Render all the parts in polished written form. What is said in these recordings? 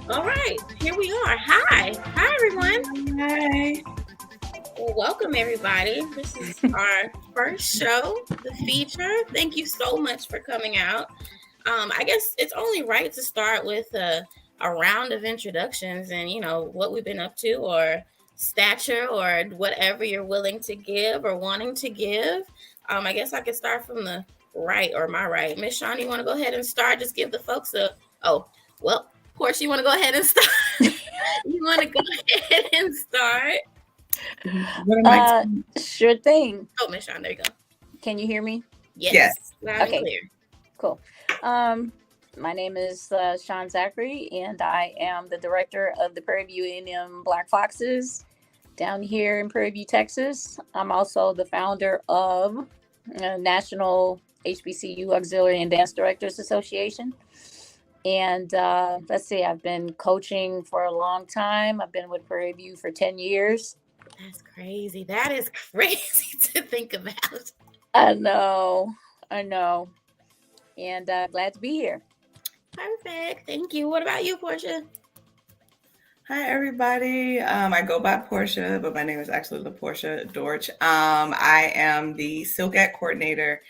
All right, here we are. Hi, everyone. Hi. Well, welcome everybody. This is our first show, the feature. Thank you so much for coming out. I guess it's only right to start with a round of introductions and what we've been up to, or stature, or whatever you're willing to give or wanting to give. I guess I could start from the right, or my right. Miss Shawn, you want to go ahead and start? Just give the folks a. Oh, well, Portia, you want to go ahead and start? You want to go ahead and start? What am I? Sure thing. Oh, Miss Shawn, there you go. Can you hear me? Yes, Yes. loud and Okay. clear. Cool. My name is Shawn Zachary, and I am the director of the Prairie View A&M Black Foxes down here in Prairie View, Texas. I'm also the founder of National HBCU Auxiliary and Dance Directors Association. And let's see, I've been coaching for a long time. I've been with Prairie View for 10 years. That's crazy. That is crazy to think about. I know. And glad to be here. Perfect. Thank you. What about you, Portia? Hi, everybody. I go by Portia, but my name is actually LaPortia Dorch. I am the SILCAT coordinator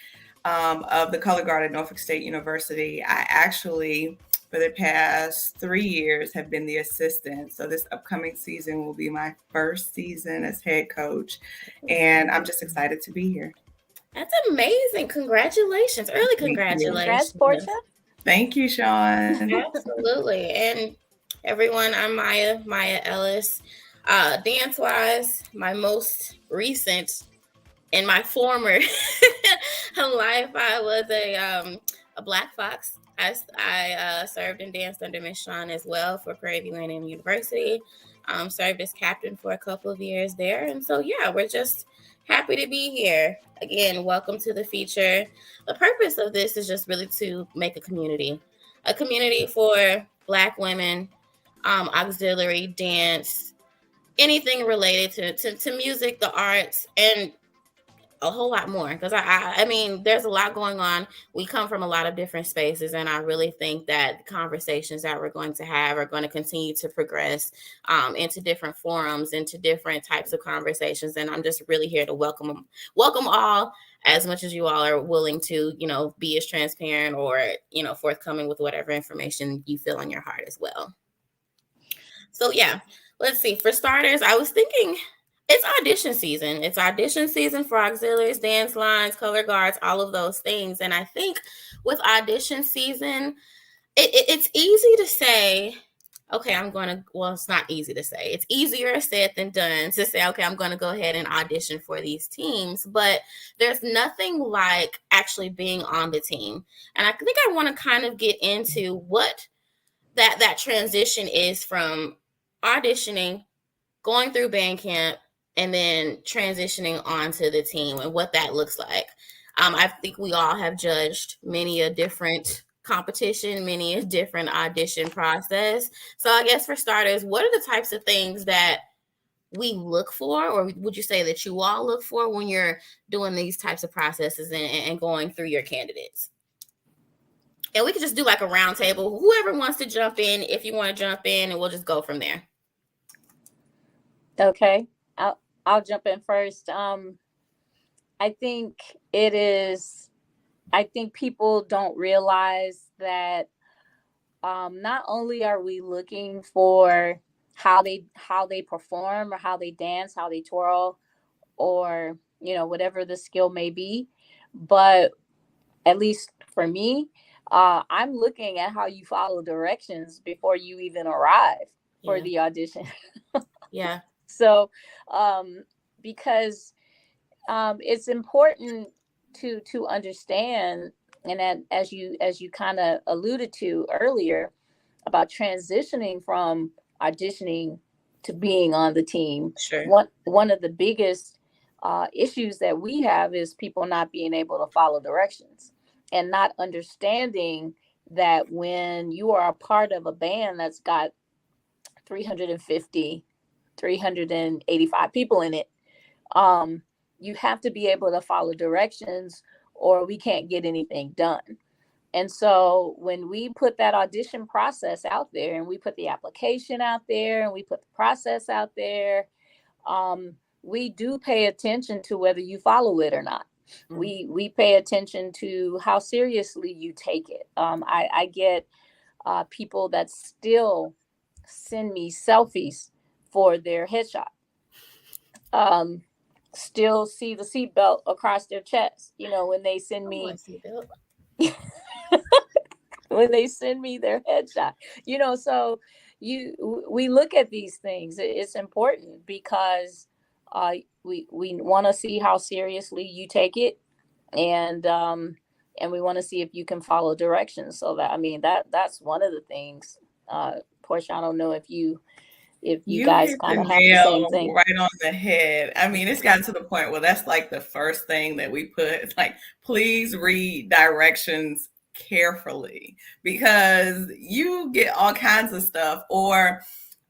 of the Color Guard at Norfolk State University. I actually, for the past 3 years, have been the assistant. So this upcoming season will be my first season as head coach, and I'm just excited to be here. That's amazing. Congratulations. Early congratulations. Congrats, Portia. Thank you, Shawn. Absolutely. And everyone, I'm Maya Ellis. Dance-wise, my most recent, in my former life, I was a Black Fox. I served and danced under Miss Shawn as well for Prairie View A&M University. Served as captain for a couple of years there. And so, yeah, we're just happy to be here. Again, welcome to the feature. The purpose of this is just really to make a community for Black women, auxiliary dance, anything related to music, the arts, and a whole lot more. Because I mean, there's a lot going on. We come from a lot of different spaces, and I really think that the conversations that we're going to have are going to continue to progress into different forums, into different types of conversations. And I'm just really here to welcome all, as much as you all are willing to, be as transparent or, forthcoming with whatever information you feel on your heart as well. So yeah, let's see. For starters, I was thinking, it's audition season. It's audition season for auxiliaries, dance lines, color guards, all of those things. And I think with audition season, it's easy to say, okay, it's not easy to say. It's easier said than done to say, okay, I'm going to go ahead and audition for these teams. But there's nothing like actually being on the team. And I think I want to kind of get into what that transition is from auditioning, going through band camp, and then transitioning onto the team and what that looks like. I think we all have judged many a different competition, many a different audition process. So I guess for starters, what are the types of things that we look for, or would you say that you all look for when you're doing these types of processes and going through your candidates? And we could just do like a round table. Whoever wants to jump in, if you want to jump in, and we'll just go from there. Okay. I'll jump in first. I think people don't realize that not only are we looking for how they perform, or how they dance, how they twirl, or whatever the skill may be, but at least for me, I'm looking at how you follow directions before you even arrive for the audition. Yeah. So, because it's important to understand, and that as you kind of alluded to earlier, about transitioning from auditioning to being on the team. Sure. One of the biggest issues that we have is people not being able to follow directions and not understanding that when you are a part of a band that's got 350 385 people in it, you have to be able to follow directions, or we can't get anything done. And so when we put that audition process out there, and we put the application out there, and we put the process out there, we do pay attention to whether you follow it or not. We pay attention to how seriously you take it. I get people that still send me selfies for their headshot. Still see the seatbelt across their chest. When they send me when they send me their headshot. So we look at these things. It's important because we want to see how seriously you take it, and we want to see if you can follow directions. So that's one of the things. Portia, I don't know if you guys kind of have the same thing. Right on the head. I mean, it's gotten to the point where that's like the first thing that we put. It's like, please read directions carefully, because you get all kinds of stuff, or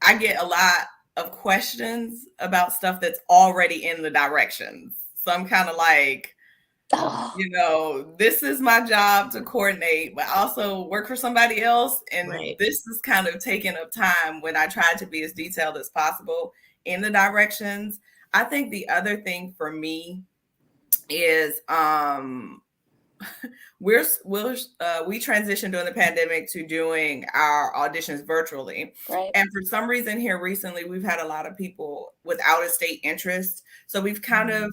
I get a lot of questions about stuff that's already in the directions. So I'm kind of like, this is my job to coordinate, but also work for somebody else. And this is kind of taking up time when I try to be as detailed as possible in the directions. I think the other thing for me is we transitioned during the pandemic to doing our auditions virtually. Right. And for some reason here recently, we've had a lot of people with out of state interest. So we've kind of,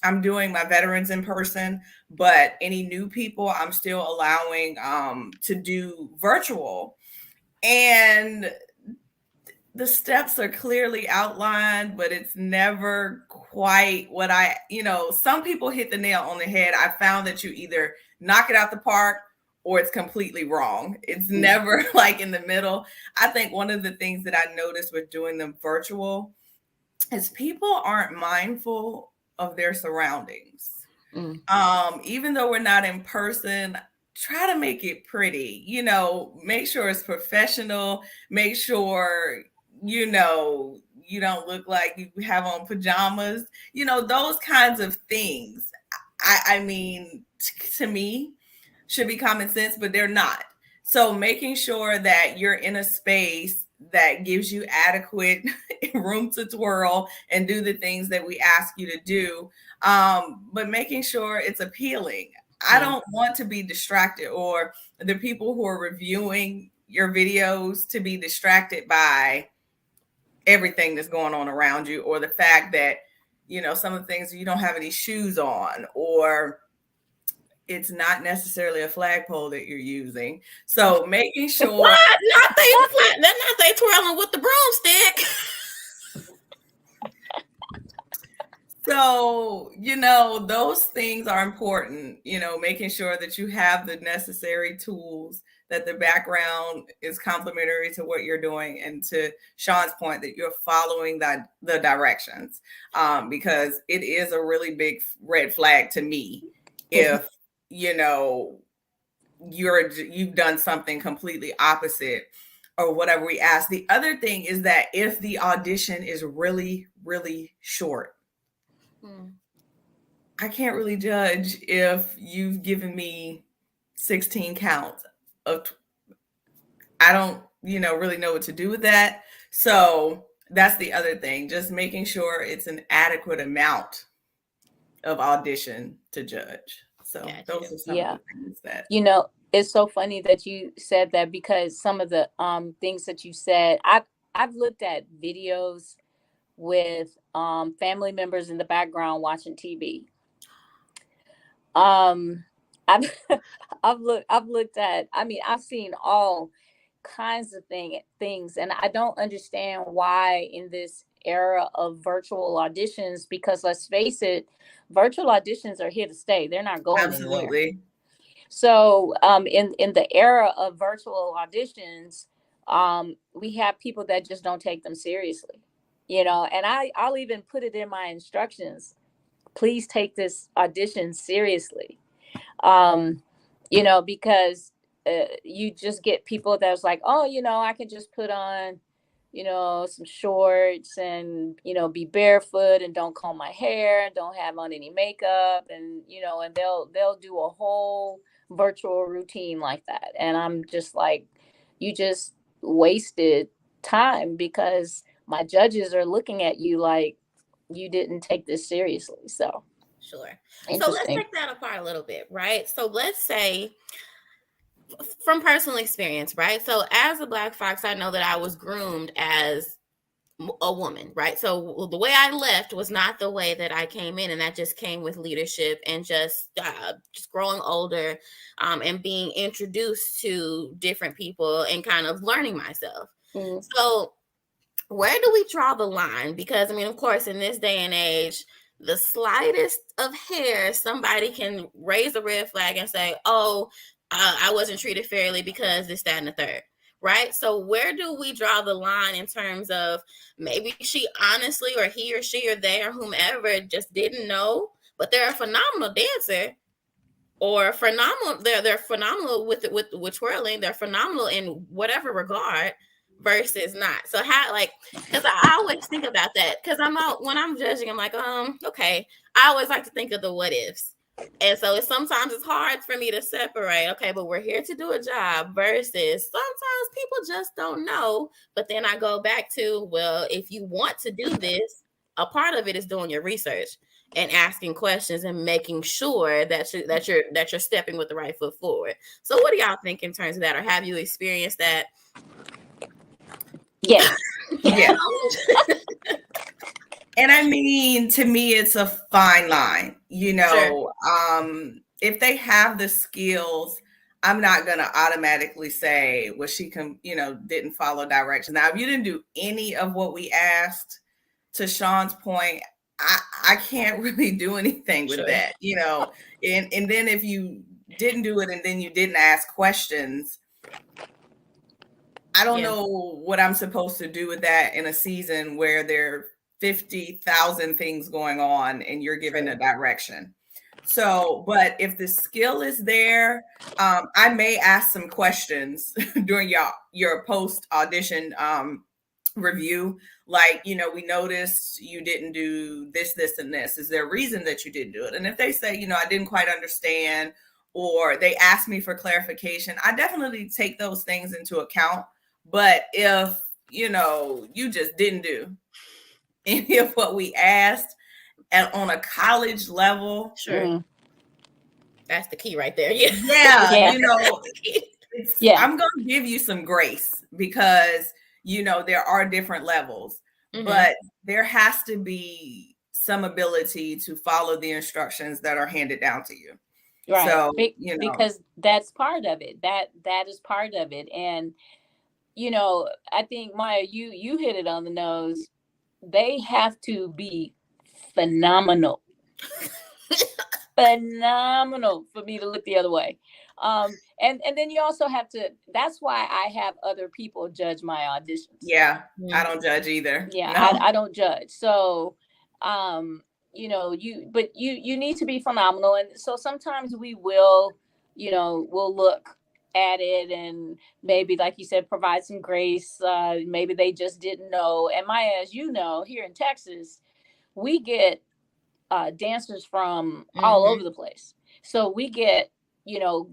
I'm doing my veterans in person, but any new people, I'm still allowing to do virtual. And the steps are clearly outlined, but it's never quite what some people hit the nail on the head. I found that you either knock it out the park or it's completely wrong. It's never like in the middle. I think one of the things that I noticed with doing them virtual is people aren't mindful of their surroundings. Even though we're not in person, try to make it pretty, make sure it's professional, make sure, you don't look like you have on pajamas, those kinds of things. I mean, to me, should be common sense, but they're not. So making sure that you're in a space that gives you adequate room to twirl and do the things that we ask you to do, but making sure it's appealing. I don't want to be distracted, or the people who are reviewing your videos to be distracted by everything that's going on around you, or the fact that, some of the things you don't have any shoes on, or it's not necessarily a flagpole that you're using. So making sure not they twirling with the broomstick. So, those things are important, making sure that you have the necessary tools, that the background is complementary to what you're doing, and to Sean's point, that you're following the directions, because it is a really big red flag to me if, you've done something completely opposite or whatever we ask. The other thing is that if the audition is really, really short, I can't really judge if you've given me 16 counts of, I don't, really know what to do with that. So that's the other thing, just making sure it's an adequate amount of audition to judge. So those are some of the things that, it's so funny that you said that, because some of the things that you said, I've looked at videos with family members in the background watching TV. I've looked at, I've seen all kinds of things, and I don't understand why in this era of virtual auditions, because let's face it, virtual auditions are here to stay. They're not going anywhere. So in the era of virtual auditions, we have people that just don't take them seriously, and I'll even put it in my instructions. Please take this audition seriously. Because you just get people that's like, oh, I can just put on, some shorts and, be barefoot and don't comb my hair, don't have on any makeup, and, and they'll do a whole virtual routine like that. And I'm just like, you just wasted time because my judges are looking at you like you didn't take this seriously. So Sure. So let's interesting. take that apart a little bit, right? So let's say from personal experience, right? So as a Black Fox, I know that I was groomed as a woman, right? So the way I left was not the way that I came in, and that just came with leadership and just growing older, and being introduced to different people and kind of learning myself. Mm. So where do we draw the line? Because I mean, of course, in this day and age, the slightest of hair, somebody can raise a red flag and say, "Oh, I wasn't treated fairly because this, that, and the third." Right? So where do we draw the line in terms of maybe she honestly, or he or she or they or whomever just didn't know, but they're a phenomenal dancer, or phenomenal, they're phenomenal with twirling, they're phenomenal in whatever regard, versus not. So how, like, because I always think about that, because I'm out when I'm judging, I'm like, okay, I always like to think of the what ifs. And so sometimes it's hard for me to separate, okay, but we're here to do a job, versus sometimes people just don't know. But then I go back to, well, if you want to do this, a part of it is doing your research and asking questions and making sure that you're stepping with the right foot forward. So what do y'all think in terms of that, or have you experienced that? Yes. Yeah. And I mean, to me, it's a fine line, Sure. If they have the skills, I'm not going to automatically say, well, she didn't follow directions. Now, if you didn't do any of what we asked, to Sean's point, I can't really do anything with Sure. that, and then if you didn't do it and then you didn't ask questions, I don't know what I'm supposed to do with that in a season where there are 50,000 things going on and you're given a direction. So, but if the skill is there, I may ask some questions during your post audition review, like, we noticed you didn't do this, this, and this. Is there a reason that you didn't do it? And if they say, I didn't quite understand, or they ask me for clarification, I definitely take those things into account. But if, you just didn't do any of what we asked, and on a college level, sure. That's the key right there. Yeah. I'm going to give you some grace because, there are different levels, but there has to be some ability to follow the instructions that are handed down to you. Right. So, because that's part of it. That is part of it. And, I think, Maya, you hit it on the nose. They have to be phenomenal. Phenomenal for me to look the other way. And then you also have to, that's why I have other people judge my auditions. Yeah. I don't judge either. Yeah. No. I don't judge. So, you need to be phenomenal. And so sometimes we will, we'll look at it and maybe, like you said, provide some grace. Maybe they just didn't know. And Maya, as you know, here in Texas, we get dancers from all over the place. So we get,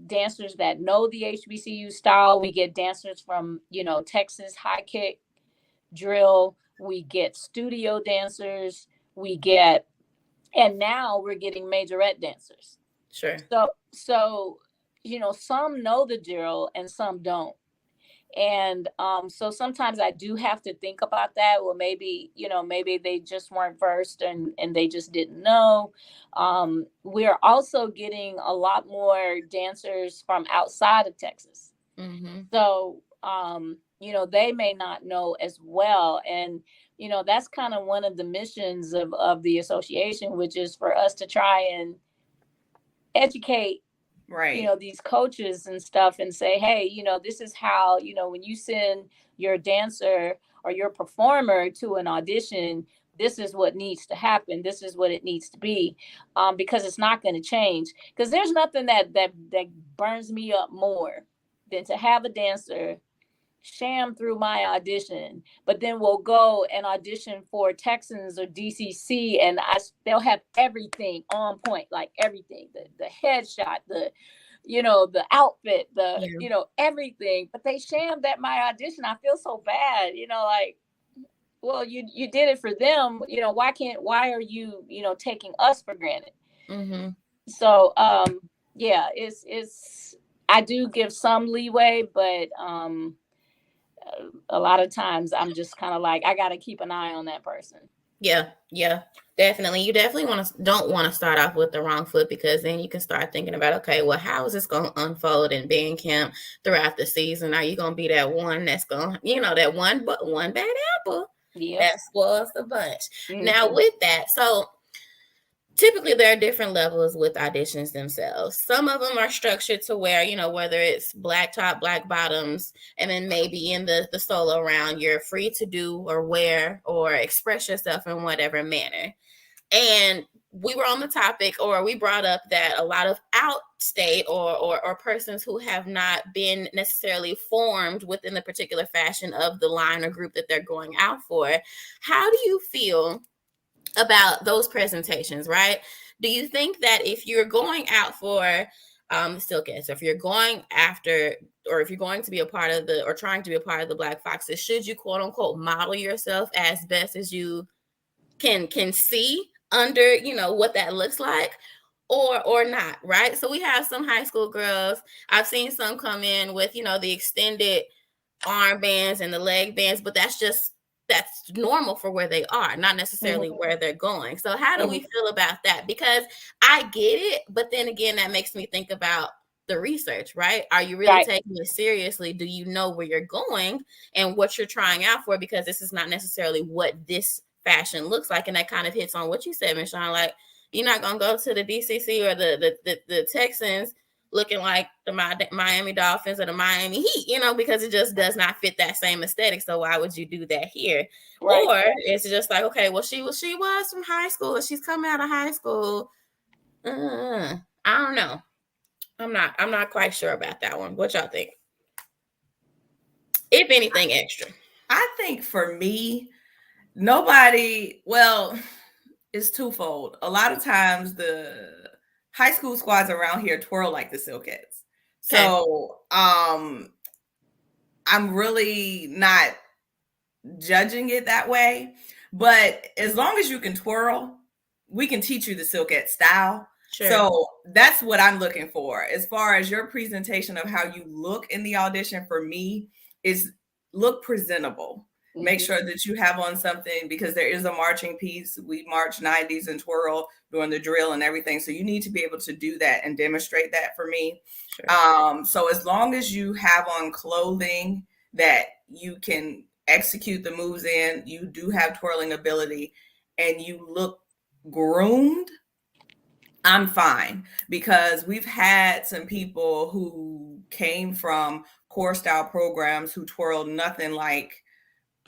dancers that know the HBCU style. We get dancers from, Texas high kick, drill. We get studio dancers. We get, and now we're getting majorette dancers. Sure. So, some know the drill and some don't. And so sometimes I do have to think about that. Well, maybe they just weren't versed and they just didn't know. We're also getting a lot more dancers from outside of Texas. So, they may not know as well. And, that's kind of one of the missions of the association, which is for us to try and educate, right, these coaches and stuff, and say, hey, this is how, when you send your dancer or your performer to an audition, this is what needs to happen. This is what it needs to be, because it's not going to change. Because there's nothing that burns me up more than to have a dancer sham through my audition, but then we'll go and audition for Texans or DCC, and they'll have everything on point, like everything, the headshot, the outfit, Yeah. everything. But they shammed at my audition. I feel so bad, like, well, you did it for them. Why are you, taking us for granted? Mm-hmm. So, yeah, it's, I do give some leeway, but, a lot of times I'm just kind of like, I got to keep an eye on that person. Yeah, definitely. You definitely don't want to start off with the wrong foot, because then you can start thinking about, okay, well, how is this going to unfold in band camp throughout the season? Are you going to be that one that's going, that one bad apple that spoils the bunch? Mm-hmm. Now, with that, so typically there are different levels with auditions themselves. Some of them are structured to where, whether it's black top, black bottoms, and then maybe in the solo round, you're free to do or wear or express yourself in whatever manner. And we were on the topic, or we brought up that a lot of outstate or persons who have not been necessarily formed within the particular fashion of the line or group that they're going out for. How do you feel about those presentations, right? Do you think that if you're going out for still kids, so if you're going after, or if you're going to be a part of or trying to be a part of the Black Foxes, should you quote unquote model yourself as best as you can see under, what that looks like, or not, right? So we have some high school girls. I've seen some come in with, the extended armbands and the leg bands, but that's normal for where they are, not necessarily where they're going. So how do we feel about that? Because I get it, but then again, that makes me think about the research, right? Are you really taking it seriously? Do you know where you're going and what you're trying out for? Because this is not necessarily what this fashion looks like. And that kind of hits on what you said, Michonne. Like, you're not going to go to the DCC or the Texans looking like the Miami Dolphins or the Miami Heat, because it just does not fit that same aesthetic. So why would you do that here? Right. Or it's just like, okay, well, she was from high school, or she's coming out of high school. I don't know. I'm not quite sure about that one. What y'all think? If anything extra. I think for me, it's twofold. A lot of times the high school squads around here twirl like the Silkettes. Okay. So I'm really not judging it that way. But as long as you can twirl, we can teach you the Silkette style. Sure. So that's what I'm looking for. As far as your presentation of how you look in the audition, for me, is look presentable. Make sure that you have on something, because there is a marching piece. We march 90s and twirl during the drill and everything. So you need to be able to do that and demonstrate that for me. Sure. So as long as you have on clothing that you can execute the moves in, you do have twirling ability, and you look groomed, I'm fine. Because we've had some people who came from core style programs who twirled nothing like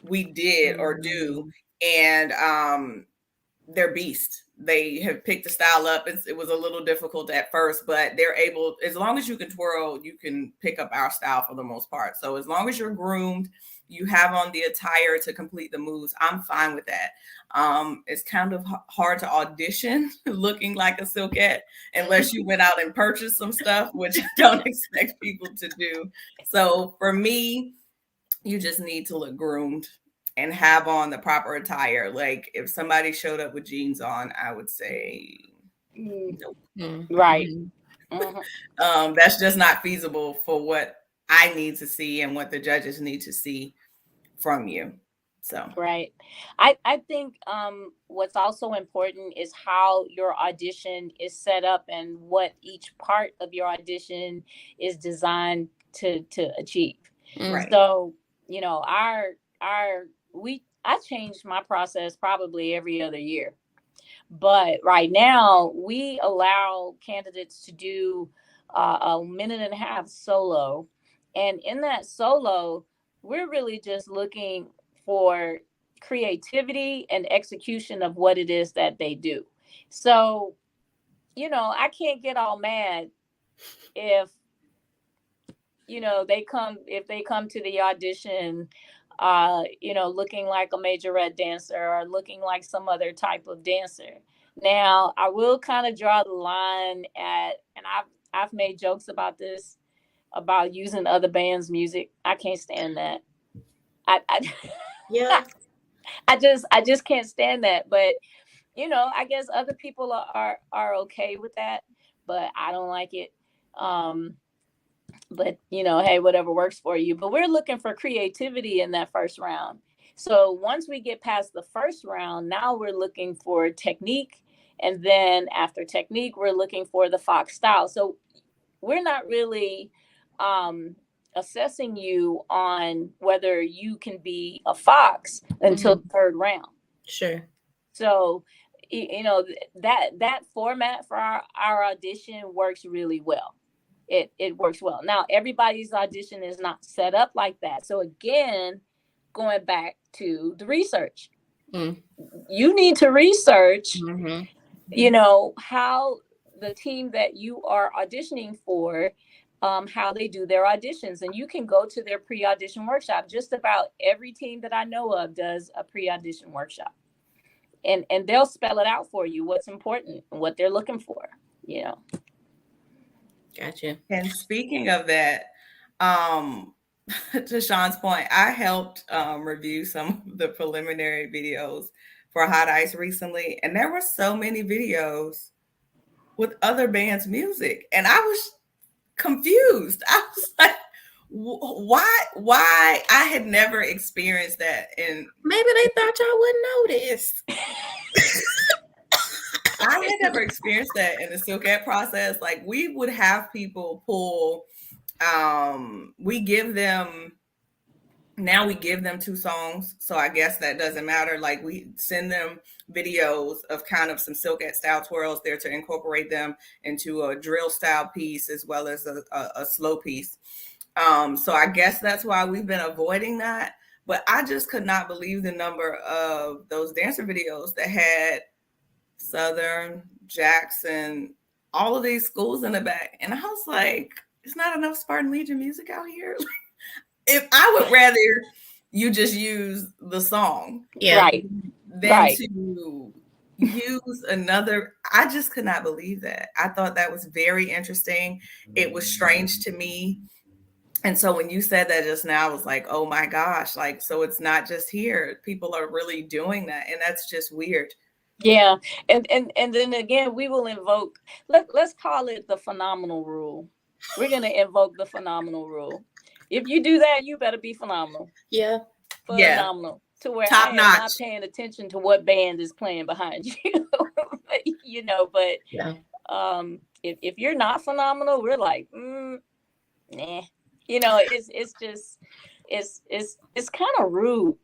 we did or do, and they're beasts. They have picked the style up. It was a little difficult at first, but they're able, as long as you can twirl, you can pick up our style for the most part. So as long as you're groomed, you have on the attire to complete the moves, I'm fine with that. It's kind of hard to audition looking like a Silkette unless you went out and purchased some stuff, which I don't expect people to do. So for me, you just need to look groomed and have on the proper attire. Like if somebody showed up with jeans on, I would say nope. Right. That's just not feasible for what I need to see and what the judges need to see from you. So right. I think what's also important is how your audition is set up and what each part of your audition is designed to achieve. Right. So I changed my process probably every other year, but right now we allow candidates to do a minute and a half solo, and in that solo we're really just looking for creativity and execution of what it is that they do. So I can't get all mad if they come to the audition looking like a majorette dancer or looking like some other type of dancer. Now I will kind of draw the line at, and I've made jokes about this, about using other bands' music. I can't stand that. Yeah. I just can't stand that. But I guess other people are okay with that, but I don't like it. But hey, whatever works for you. But we're looking for creativity in that first round. So once we get past the first round, now we're looking for technique, and then after technique, we're looking for the Fox style. So we're not really assessing you on whether you can be a Fox until the third round. Sure. So that format for our audition works really well. It works well. Now everybody's audition is not set up like that. So again, going back to the research, you need to research how the team that you are auditioning for, how they do their auditions. And you can go to their pre-audition workshop. Just about every team that I know of does a pre-audition workshop. And they'll spell it out for you, what's important and what they're looking for. Gotcha. And speaking of that, to Sean's point, I helped review some of the preliminary videos for Hot Ice recently, and there were so many videos with other bands' music, and I was confused. I was like, why? I had never experienced that, and maybe they thought y'all wouldn't notice. I had never experienced that in the Silkat process. Like, we would have people pull, we give them 2 songs. So I guess that doesn't matter. Like, we send them videos of kind of some Silkat style twirls there to incorporate them into a drill style piece as well as a slow piece. So I guess that's why we've been avoiding that. But I just could not believe the number of those dancer videos that had Southern, Jackson, all of these schools in the back. And I was like, it's not enough Spartan Legion music out here. If I would rather you just use the song, right, than to use another. I just could not believe that. I thought that was very interesting. It was strange to me. And so when you said that just now, I was like, oh my gosh, like, so it's not just here. People are really doing that. And that's just weird. Yeah. And then again, we will invoke, let's call it the phenomenal rule. We're going to invoke the phenomenal rule. If you do that, you better be phenomenal. Yeah. Phenomenal. To where top I am notch. Not paying attention to what band is playing behind you. But yeah. If you're not phenomenal, we're like, nah. It's just it's kind of rude.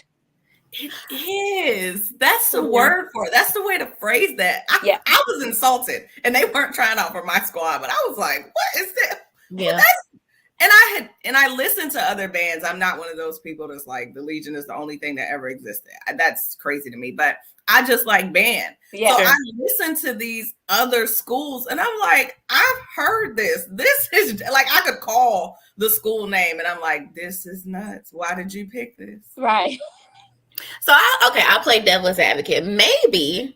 It is. That's the word for it. That's the way to phrase that. I was insulted, and they weren't trying out for my squad, but I was like, what is that? Yeah. And I listened to other bands. I'm not one of those people that's like, the Legion is the only thing that ever existed. That's crazy to me, but I just like band. Yeah. So I listened to these other schools, and I'm like, I've heard this. This is like, I could call the school name, and I'm like, this is nuts. Why did you pick this? Right. So I'll play devil's advocate. Maybe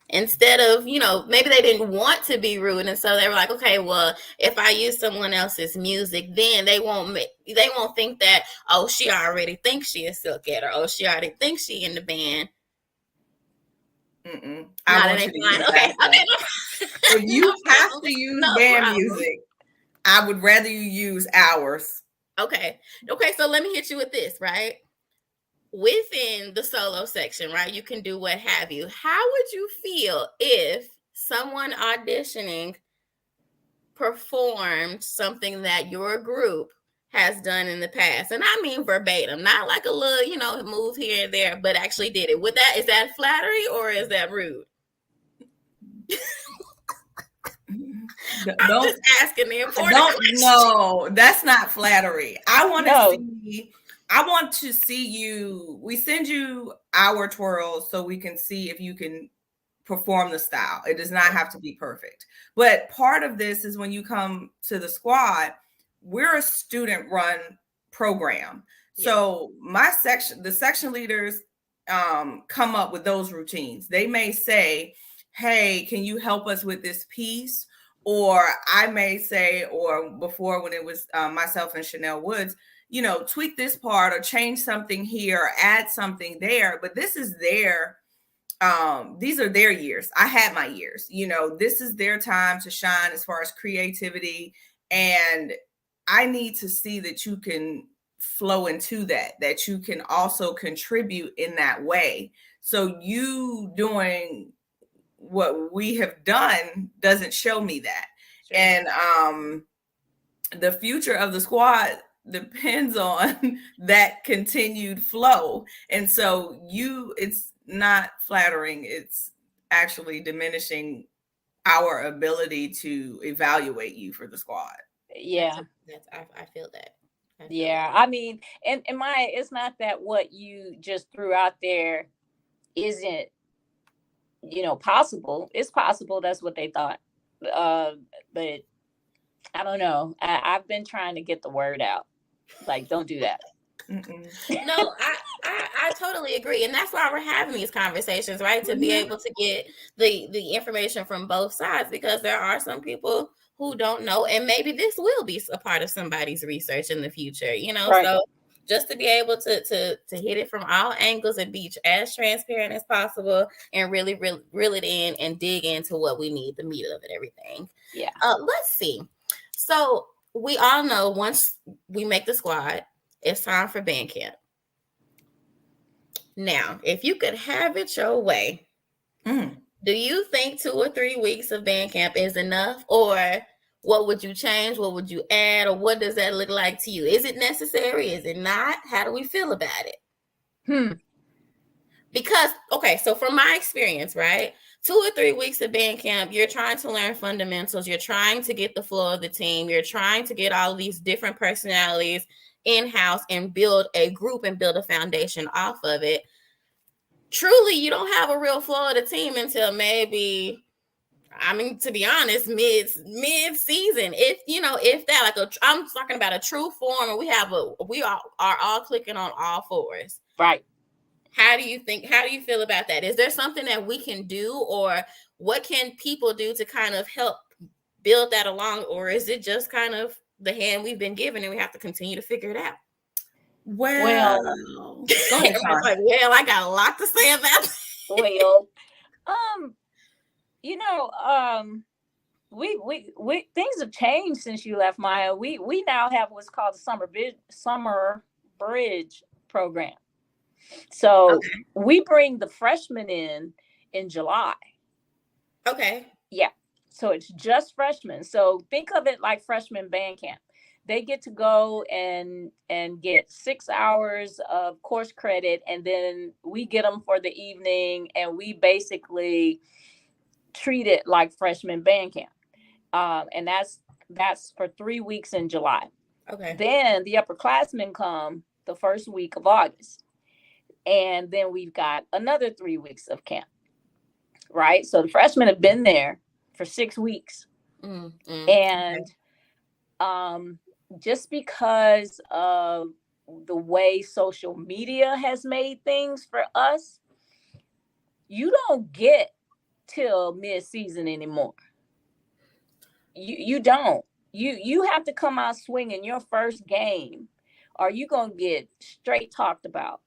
instead of, maybe they didn't want to be rude, and so they were like, okay, well, if I use someone else's music, then they won't think that, oh, she already thinks she is Silkat, or oh, she already thinks she in the band. I want you to use okay. If you have to use band music, I would rather you use ours. Okay, so let me hit you with this, right? Within the solo section, right, you can do what have you. How would you feel if someone auditioning performed something that your group has done in the past? And I mean verbatim, not like a little, move here and there, but actually did it. Is that flattery or is that rude? I'm just asking the important question. No, that's not flattery. I want to see you. We send you our twirls so we can see if you can perform the style. It does not have to be perfect. But part of this is when you come to the squad, we're a student-run program. Yeah. So the section leaders come up with those routines. They may say, hey, can you help us with this piece? Or I may say, or before when it was myself and Chanel Woods, you know, tweak this part or change something here or add something there. But this is their, these are their years. I had my years, you know, this is their time to shine as far as creativity. And I need to see that you can flow into that you can also contribute in that way. So you doing what we have done doesn't show me that. Sure. And the future of the squad depends on that continued flow. And so it's not flattering, it's actually diminishing our ability to evaluate you for the squad. Yeah. I feel that. Yeah. I mean, and Maya, it's not that what you just threw out there isn't, you know, possible. It's possible that's what they thought. But I don't know. I've been trying to get the word out. Like, don't do that. No, I totally agree. And that's why we're having these conversations, right? To be able to get the information from both sides, because there are some people who don't know, and maybe this will be a part of somebody's research in the future, you know? Right. So just to be able to hit it from all angles and be as transparent as possible and really reel it in and dig into what we need, the meat of it, everything. Yeah. Let's see. So we all know once we make the squad, it's time for band camp. Now, if you could have it your way, do you think 2 or 3 weeks of band camp is enough? Or what would you change? What would you add? Or what does that look like to you? Is it necessary? Is it not? How do we feel about it? Because, okay, so from my experience, right? 2 or 3 weeks of band camp, you're trying to learn fundamentals. You're trying to get the flow of the team. You're trying to get all of these different personalities in-house and build a group and build a foundation off of it. Truly, you don't have a real flow of the team until maybe, I mean, to be honest, mid-season. If that, like I'm talking about a true form, and we are all clicking on all fours. Right. How do you feel about that? Is there something that we can do, or what can people do to kind of help build that along? Or is it just kind of the hand we've been given and we have to continue to figure it out? Well, go ahead. Like, well, I got a lot to say about that. Well, we things have changed since you left, Maya. We now have what's called the summer bridge program. So we bring the freshmen in July. Okay. Yeah. So it's just freshmen. So think of it like freshman band camp. They get to go and get 6 hours of course credit, and then we get them for the evening, and we basically treat it like freshman band camp. And that's for 3 weeks in July. Okay. Then the upperclassmen come the first week of August. And then we've got another 3 weeks of camp. Right? So the freshmen have been there for 6 weeks. And just because of the way social media has made things for us, you don't get till mid-season anymore. You don't. You have to come out swinging your first game, or you're going to get straight talked about.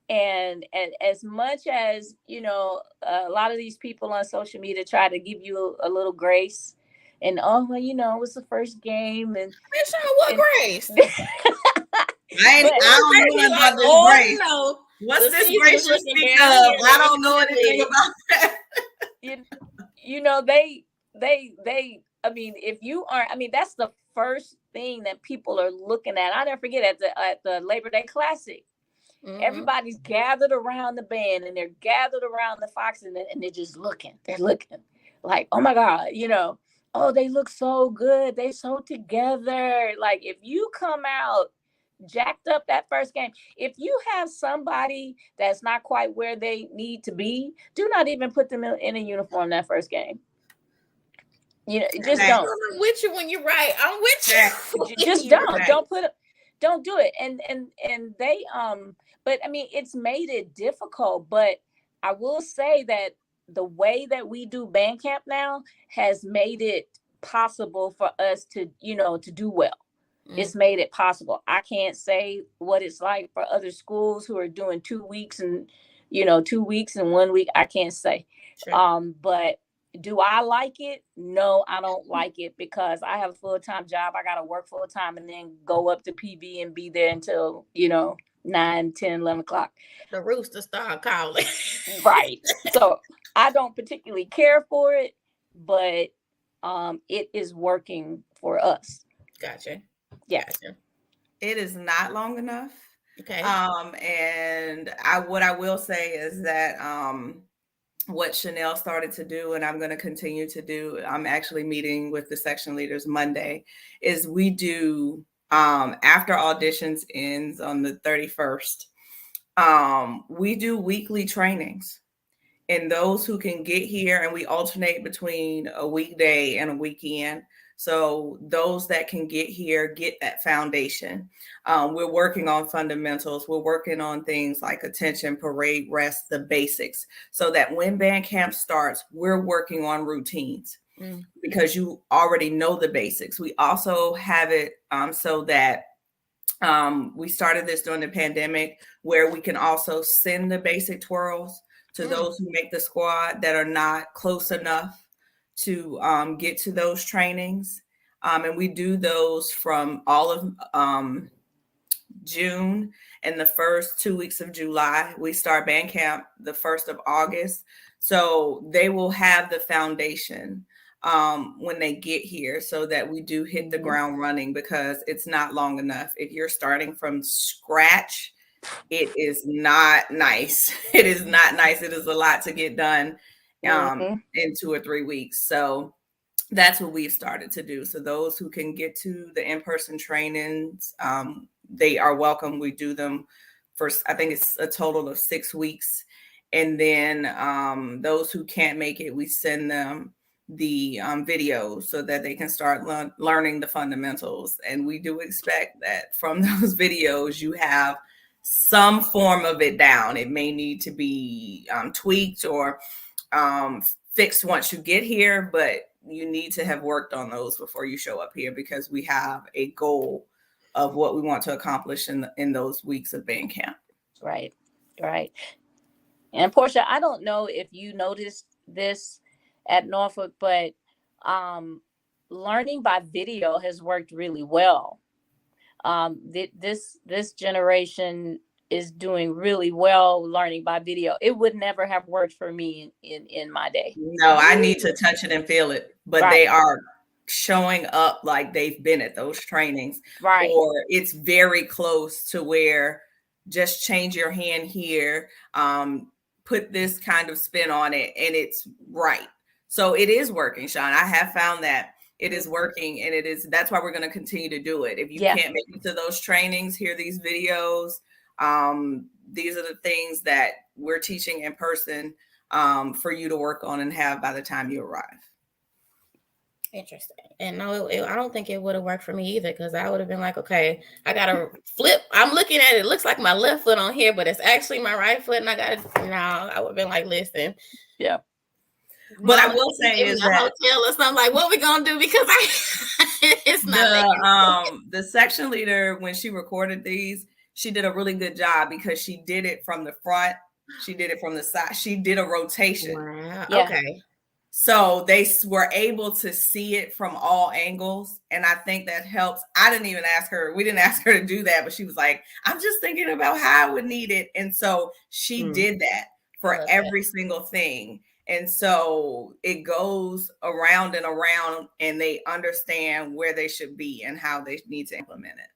And as much as, a lot of these people on social media try to give you a little grace, and it was the first game, and what grace? I don't know about this grace. No. What's this grace you speak of? I don't know anything about that. They I mean, if you aren't, that's the first thing that people are looking at. I'll never forget at the Labor Day Classic. Everybody's gathered around the band, and they're gathered around the Fox, and they're just looking. They're looking like, oh my God, oh, they look so good. They so together. Like, if you come out jacked up that first game, if you have somebody that's not quite where they need to be, do not even put them in a uniform that first game. Just don't. I'm with you when you're right. I'm with you. Just don't. Right. Don't do it. And they but it's made it difficult. But I will say that the way that we do band camp now has made it possible for us to, to do well. It's made it possible. I can't say what it's like for other schools who are doing 2 weeks and 2 weeks and 1 week. I can't say. Sure. But do I like it? No, I don't like it, because I have a full-time job. I got to work full-time and then go up to PB and be there until 9, 10, 11 o'clock. The rooster start calling. Right. So I don't particularly care for it, but it is working for us. Gotcha. Yeah. Gotcha. It is not long enough. Okay. And what I will say is that what Chanel started to do, and I'm going to continue to do, I'm actually meeting with the section leaders Monday, is we do, after auditions ends on the 31st, we do weekly trainings. And those who can get here, and we alternate between a weekday and a weekend. So those that can get here, get that foundation. We're working on fundamentals. We're working on things like attention, parade, rest, the basics, so that when band camp starts, we're working on routines because you already know the basics. We also have it so that we started this during the pandemic, where we can also send the basic twirls to those who make the squad that are not close enough to get to those trainings. And we do those from all of June and the first 2 weeks of July. We start band camp the 1st of August. So they will have the foundation when they get here, so that we do hit the ground running, because it's not long enough. If you're starting from scratch, it is not nice. It is not nice. It is a lot to get done in 2 or 3 weeks. So that's what we've started to do. So those who can get to the in-person trainings, they are welcome. We do them for, I think it's a total of 6 weeks. And then those who can't make it, we send them the videos so that they can start learning the fundamentals. And we do expect that from those videos, you have some form of it down. It may need to be tweaked or fixed once you get here, but you need to have worked on those before you show up here, because we have a goal of what we want to accomplish in those weeks of band camp. Right. And Portia, I don't know if you noticed this at Norfolk, but learning by video has worked really well. This generation is doing really well learning by video. It would never have worked for me in my day. No, I need to touch it and feel it, but They are showing up like they've been at those trainings, right? Or it's very close to where just change your hand here, put this kind of spin on it, and it's right. So it is working, Sean. I have found that it is working, and that's why we're going to continue to do it. If you can't make it to those trainings, hear these videos, these are the things that we're teaching in person for you to work on and have by the time you arrive. Interesting. And no, I don't think it would have worked for me either, because I would have been like, okay, I got to flip. I'm looking at it. It looks like my left foot on here, but it's actually my right foot. And I got to, I would have been like, listen. Yeah. But I will say is that hotel or something, like, what we going to do? Because it's not the section leader, when she recorded these, she did a really good job, because she did it from the front. She did it from the side. She did a rotation. Wow. Yeah. Okay. So they were able to see it from all angles. And I think that helps. I didn't even ask her. We didn't ask her to do that, but she was like, I'm just thinking about how I would need it. And so she did that for every single thing. And so it goes around and around, and they understand where they should be and how they need to implement it.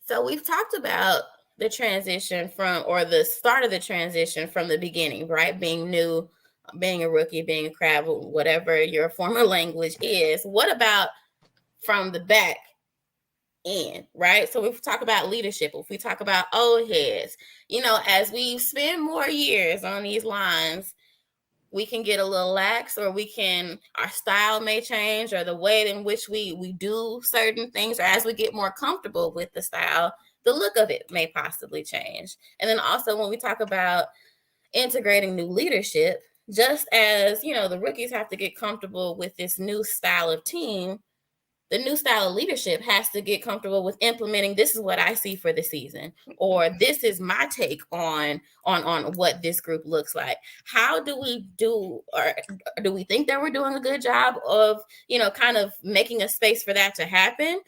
So we've talked about the transition or the start of the transition from the beginning, right? Being new, being a rookie, being a crab, whatever your former language is. What about from the back end, right? So if we talk about leadership, if we talk about old heads, as we spend more years on these lines, we can get a little lax, or our style may change, or the way in which we do certain things, or as we get more comfortable with the style, the look of it may possibly change. And then also when we talk about integrating new leadership, just as, the rookies have to get comfortable with this new style of team, the new style of leadership has to get comfortable with implementing, this is what I see for the season, or this is my take on what this group looks like. How do we do, or do we think that we're doing a good job of, kind of making a space for that to happen?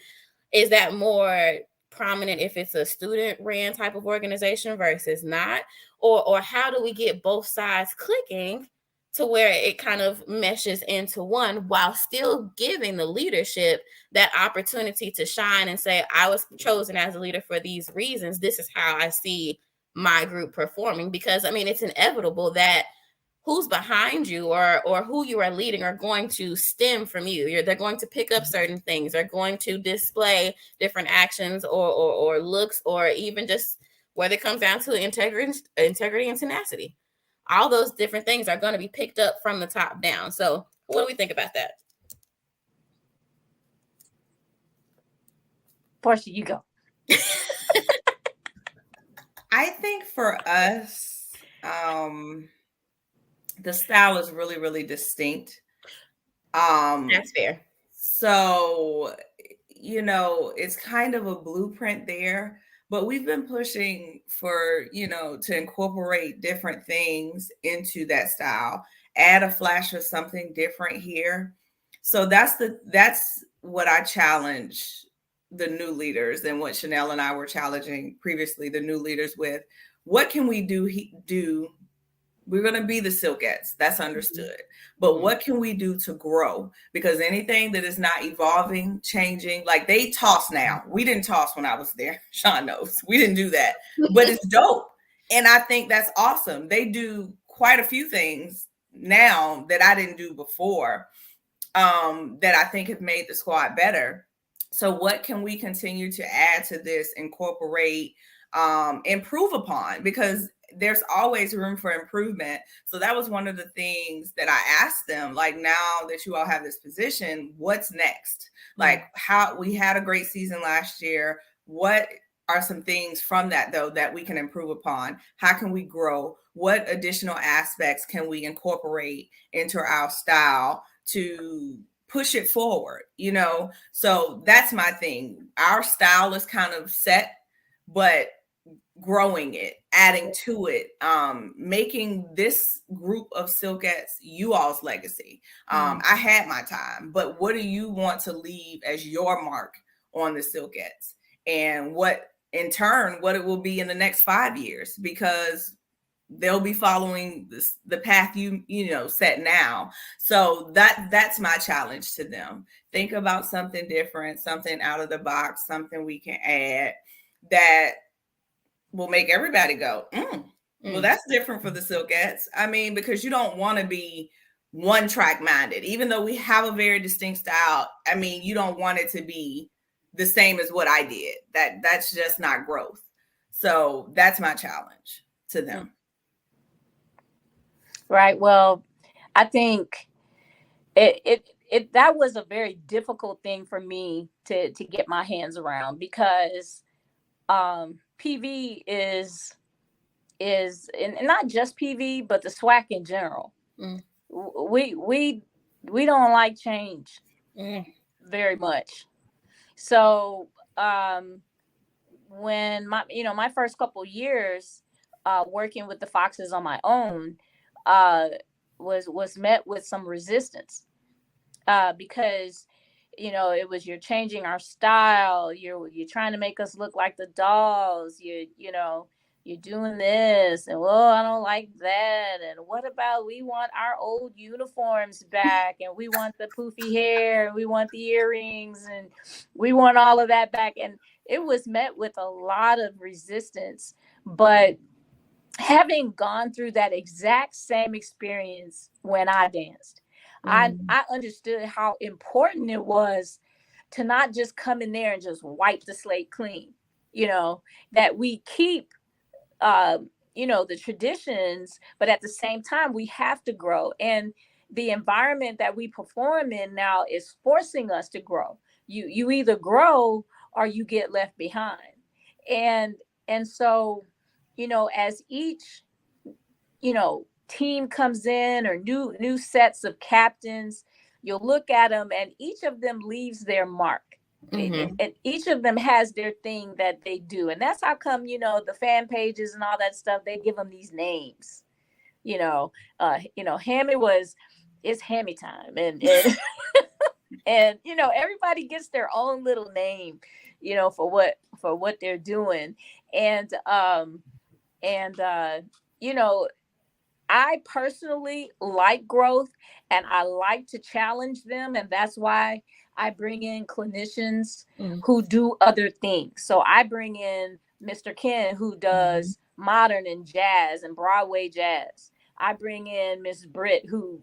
Is that more prominent if it's a student ran type of organization versus not? Or how do we get both sides clicking to where it kind of meshes into one while still giving the leadership that opportunity to shine and say, I was chosen as a leader for these reasons. This is how I see my group performing. Because, I mean, it's inevitable that who's behind you or who you are leading are going to stem from you. They're going to pick up certain things. They're going to display different actions or looks, or even just whether it comes down to integrity and tenacity. All those different things are going to be picked up from the top down. So what do we think about that? Portia, you go. I think for us, the style is really, really distinct. That's fair. So, it's kind of a blueprint there, but we've been pushing for, to incorporate different things into that style, add a flash of something different here. So that's what I challenge the new leaders, and what Chanel and I were challenging previously the new leaders with. What can we do? We're going to be the Silkettes. That's understood. But what can we do to grow? Because anything that is not evolving, changing, like they toss now. We didn't toss when I was there. Sean knows. We didn't do that. But it's dope. And I think that's awesome. They do quite a few things now that I didn't do before, that I think have made the squad better. So what can we continue to add to this, incorporate, improve upon? Because there's always room for improvement. So that was one of the things that I asked them, like, now that you all have this position, what's next? Like, how we had a great season last year. What are some things from that, though, that we can improve upon? How can we grow? What additional aspects can we incorporate into our style to push it forward? So that's my thing. Our style is kind of set, but growing it, adding to it, making this group of Silkettes you all's legacy. I had my time, but what do you want to leave as your mark on the Silkettes? And what, in turn, what it will be in the next 5 years, because they'll be following the path you set now. So that's my challenge to them. Think about something different, something out of the box, something we can add that will make everybody go, well, that's different for the Silkettes. I mean, because you don't want to be one track minded, even though we have a very distinct style. I mean, you don't want it to be the same as what I did. That's just not growth. So that's my challenge to them. Right. Well, I think that was a very difficult thing for me to get my hands around, because PV is and not just PV, but the SWAC in general. We don't like change very much. So when my first couple years working with the Foxes on my own was met with some resistance, because it was, you're changing our style, you're trying to make us look like the dolls, you're doing this, and well, I don't like that, and what about, we want our old uniforms back, and we want the poofy hair, and we want the earrings, and we want all of that back. And it was met with a lot of resistance. But having gone through that exact same experience when I danced, I understood how important it was to not just come in there and just wipe the slate clean, that we keep, the traditions, but at the same time, we have to grow. And the environment that we perform in now is forcing us to grow. You either grow or you get left behind. And so, as each, team comes in, or new sets of captains, you'll look at them and each of them leaves their mark. And each of them has their thing that they do. And that's how come, the fan pages and all that stuff, they give them these names. Hammy it's Hammy time. And and everybody gets their own little name, for what they're doing. And I personally like growth, and I like to challenge them. And that's why I bring in clinicians who do other things. So I bring in Mr. Ken, who does modern and jazz and Broadway jazz. I bring in Miss Britt, who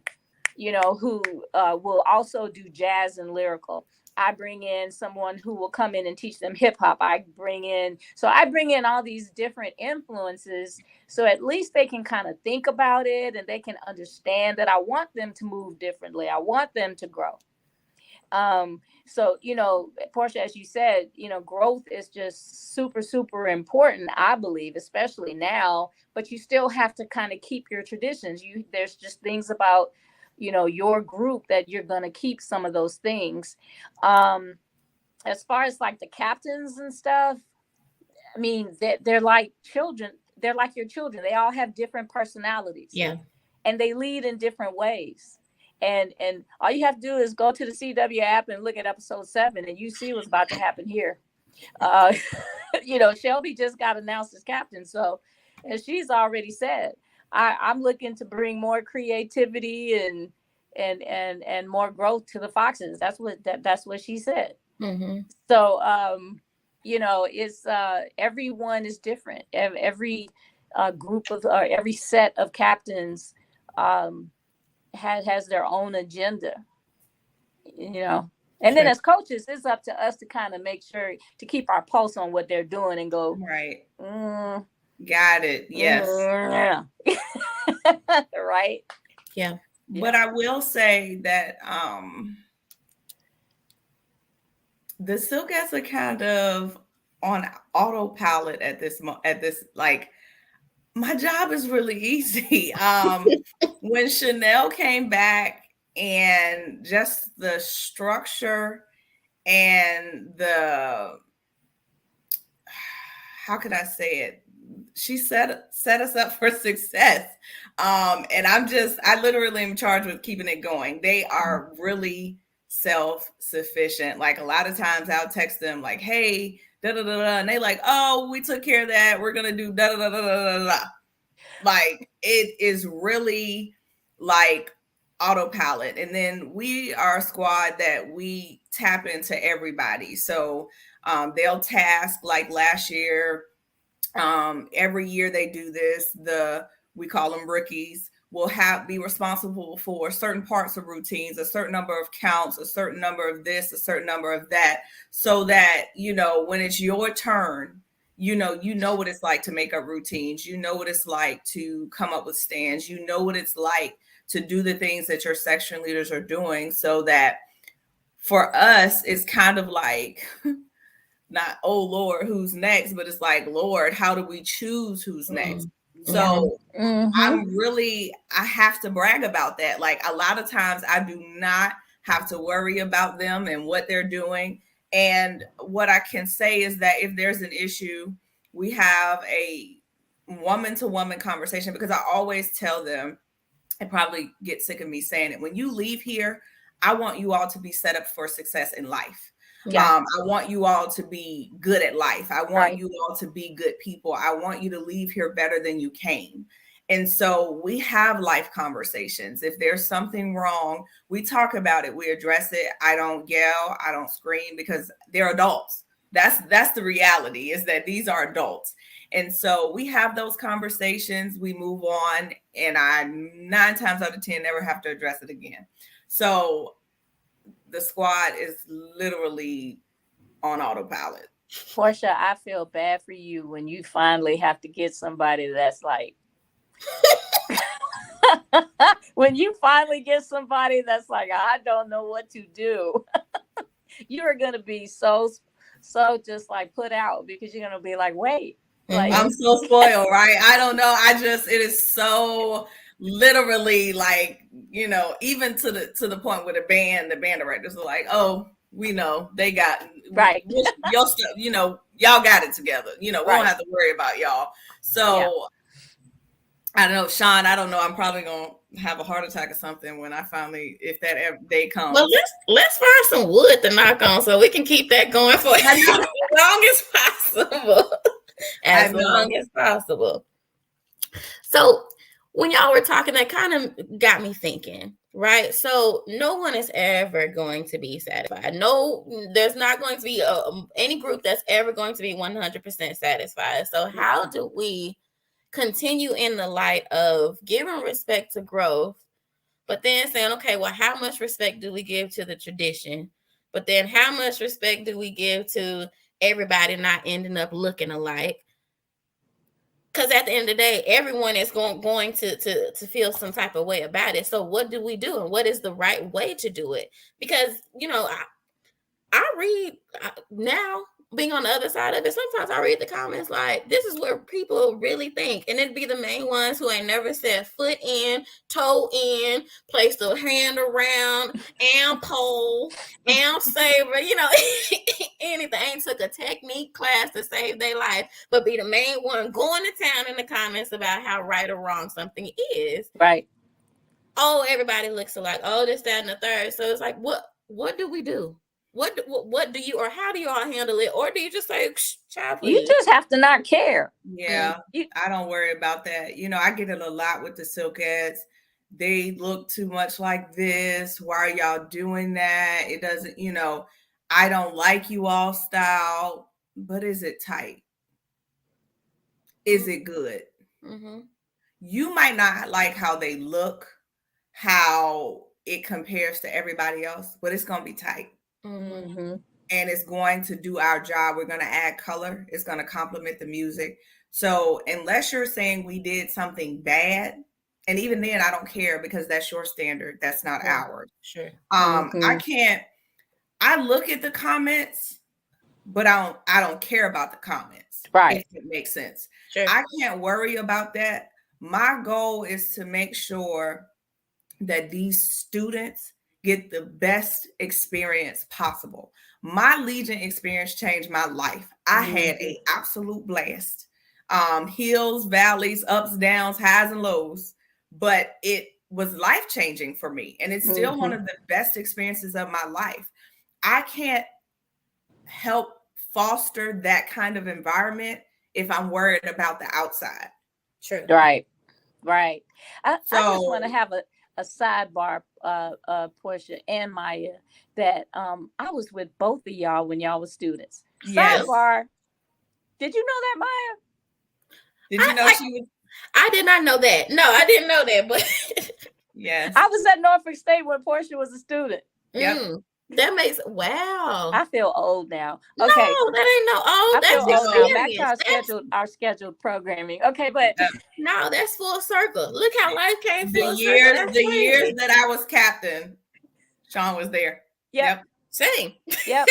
will also do jazz and lyrical. I bring in someone who will come in and teach them hip hop. I bring in all these different influences, so at least they can kind of think about it and they can understand that I want them to move differently. I want them to grow. So, Portia, as you said, growth is just super, super important, I believe, especially now, but you still have to kind of keep your traditions. There's just things about, your group that you're going to keep some of those things. As far as like the captains and stuff, I mean, they're like children. They're like your children. They all have different personalities. Yeah. And they lead in different ways. And all you have to do is go to the CW app and look at episode 7, and you see what's about to happen here. Shelby just got announced as captain. So, as she's already said, I'm looking to bring more creativity and more growth to the Foxes. That's what she said. So, it's everyone is different. Every group of every set of captains has their own agenda, and then as coaches, it's up to us to kind of make sure to keep our pulse on what they're doing and go right. Got it. Yes. Right. Yeah. But I will say that the Silkettes are kind of on autopilot at this like, my job is really easy. When Chanel came back, and just the structure and how could I say it? She set us up for success. And I literally am charged with keeping it going. They are really self-sufficient. Like, a lot of times I'll text them like, hey, da da da da, and they like, oh, we took care of that. We're gonna do da da da da da da. Like, it is really like autopilot. And then we are a squad that we tap into everybody. So they'll task, like last year, every year they do this, we call them rookies, will be responsible for certain parts of routines, a certain number of counts, a certain number of this, a certain number of that, so that, when it's your turn, you know what it's like to make up routines. You know what it's like to come up with stands. You know what it's like to do the things that your section leaders are doing, so that for us, it's kind of like, not, oh, Lord, who's next? But it's like, Lord, how do we choose who's next? So I have to brag about that. Like, a lot of times I do not have to worry about them and what they're doing. And what I can say is that if there's an issue, we have a woman-to-woman conversation, because I always tell them, and probably get sick of me saying it, when you leave here, I want you all to be set up for success in life. I want you all to be good at life. I want you all to be good people. I want you to leave here better than you came. And so we have life conversations. If there's something wrong, we talk about it. We address it. I don't yell. I don't scream, because they're adults. That's the reality, is that these are adults. And so we have those conversations. We move on. And I 9 times out of 10 never have to address it again. So the squad is literally on autopilot. Portia, I feel bad for you when you finally have to get somebody that's like, when you finally get somebody that's like, I don't know what to do, you're going to be so just like put out, because you're going to be like, wait. Like, I'm so spoiled, right? I don't know. It is so literally like, you know, even to the point where the band directors are like, oh, we know they got right. Your stuff, you know, y'all got it together. You know, we don't have to worry about y'all. So I don't know, Sean, I don't know. I'm probably gonna have a heart attack or something when I finally, if that day comes. Well, let's find some wood to knock on so we can keep that going for as long as possible. As long as possible. So when y'all were talking, that kind of got me thinking, right? So no one is ever going to be satisfied. No, there's not going to be any group that's ever going to be 100% satisfied. So how do we continue in the light of giving respect to growth, but then saying, okay, well, how much respect do we give to the tradition? But then how much respect do we give to everybody not ending up looking alike? Because at the end of the day, everyone is going to feel some type of way about it. So what do we do? And what is the right way to do it? Because, you know, I read now, being on the other side of it, sometimes I read the comments like, this is where people really think. And it'd be the main ones who ain't never set foot in, toe in, placed a hand around, and pole, and saber, you know, anything. Ain't took a technique class to save their life, but be the main one going to town in the comments about how right or wrong something is. Right. Oh, everybody looks alike. Oh, this, that, and the third. So it's like, what do we do? What do you, or how do you all handle it? Or do you just say, child, please? You just have to not care. Yeah, I don't worry about that. You know, I get it a lot with the Silkettes. They look too much like this. Why are y'all doing that? It doesn't, you know, I don't like you all style, but is it tight? Is it good? Mm-hmm. You might not like how they look, how it compares to everybody else, but it's going to be tight. Mm-hmm. And it's going to do our job. We're going to add color. It's going to complement the music. So unless you're saying we did something bad, and even then I don't care because that's your standard. That's not ours. Sure. I look at the comments, but I don't care about the comments. Right. If it makes sense. Sure. I can't worry about that. My goal is to make sure that these students get the best experience possible. My Legion experience changed my life. I had an absolute blast. Hills, valleys, ups, downs, highs, and lows, but it was life-changing for me. And it's still one of the best experiences of my life. I can't help foster that kind of environment if I'm worried about the outside. True. Right. I just want to have a sidebar, Portia and Maya, that I was with both of y'all when y'all were students. Yes. Sidebar, did you know that, Maya? Did you know she was? I did not know that. No, I didn't know that, but yes. I was at Norfolk State when Portia was a student. Yep. That makes, wow. I feel old now. Okay. No, that ain't no old. I that's feel old now. Back to our scheduled programming. Okay, but no, that's full circle. Look how life came full circle. The years that I was captain, Sean was there. Yep. Same. Yep.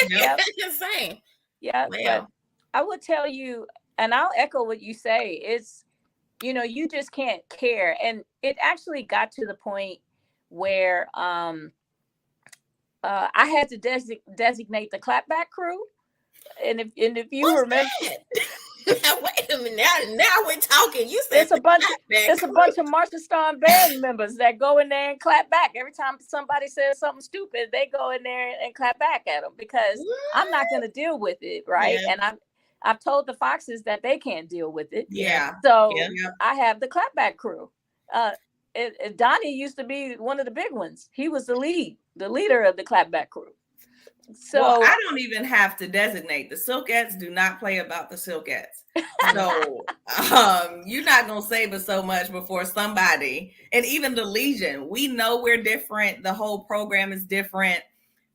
Same. Yeah. Wow. But I will tell you, and I'll echo what you say. It's, you know, you just can't care. And it actually got to the point where I had to designate the Clapback crew, and if you remember, wait a minute, now we're talking. You said it's a bunch of Marcia Stone band members that go in there and clap back every time somebody says something stupid. They go in there and clap back at them because I'm not going to deal with it, right? Yeah. And I've told the Foxes that they can't deal with it. Yeah. So I have the Clapback crew. Donnie used to be one of the big ones. He was the leader of the Clapback crew. So I don't even have to designate. The Silkettes do not play about the Silkettes. So you're not gonna save us so much before somebody, and even the Legion, we know we're different. The whole program is different.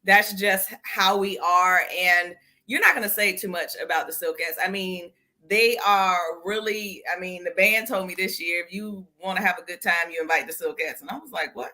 That's just how we are. And you're not gonna say too much about the Silkettes. I mean, they are really, I mean, the band told me this year, if you want to have a good time, you invite the Silkettes. And I was like, what?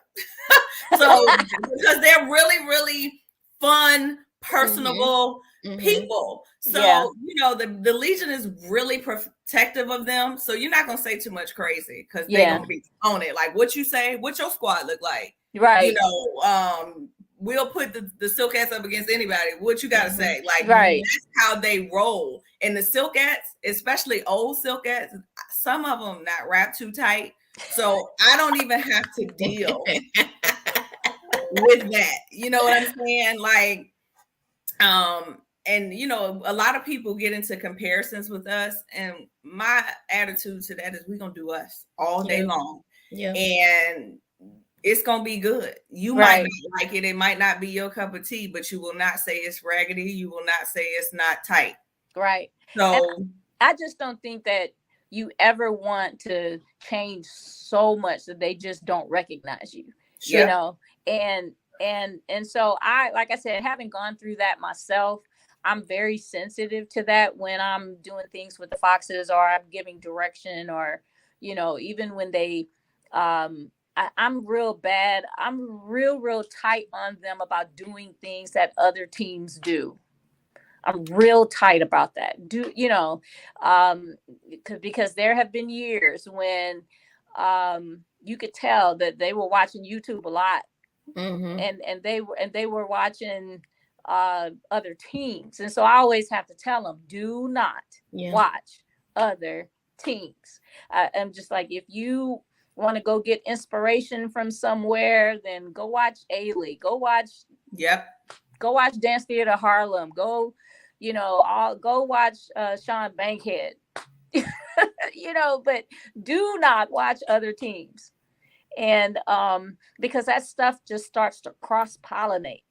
So, because they're really, really fun, personable. people. So, Yeah. you know, the Legion is really protective of them. So you're not going to say too much crazy because they're going to be on it. Like what you say, what your squad look like. Right. You know, we'll put the Silkettes up against anybody. What you got to say? Like, right. That's how they roll. And the Silkettes, especially old Silkettes, some of them not wrapped too tight. So I don't even have to deal with that. You know what I'm saying? Like, and you know, a lot of people get into comparisons with us, and my attitude to that is we're gonna do us all day long. Yeah. And it's gonna be good. You might not like it, it might not be your cup of tea, but you will not say it's raggedy, you will not say it's not tight. Right. So and I just don't think that you ever want to change so much that they just don't recognize you. Sure. You know, and so like I said, having gone through that myself, I'm very sensitive to that when I'm doing things with the Foxes or I'm giving direction, or, you know, even when they, I'm real bad. I'm real tight on them about doing things that other teams do. I'm real tight about that. You know, because there have been years when you could tell that they were watching YouTube a lot, and they were watching other teams, and so I always have to tell them, do not watch other teams. I'm just like, if you want to go get inspiration from somewhere, then go watch A-League, go watch Dance Theater Harlem, go, you know, go watch Sean Bankhead, you know, but do not watch other teams. And because that stuff just starts to cross-pollinate.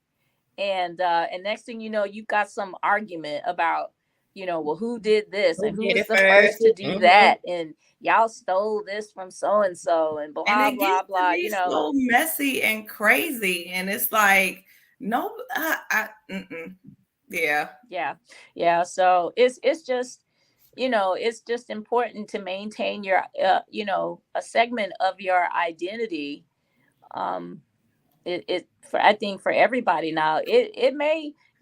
And next thing you know, you've got some argument about, you know, well, who did this and who was the first to do that, and y'all stole this from so and so, and blah blah blah. You know, so messy and crazy, and it's like, no, yeah. So it's just, you know, it's just important to maintain your, you know, a segment of your identity. I think for everybody now,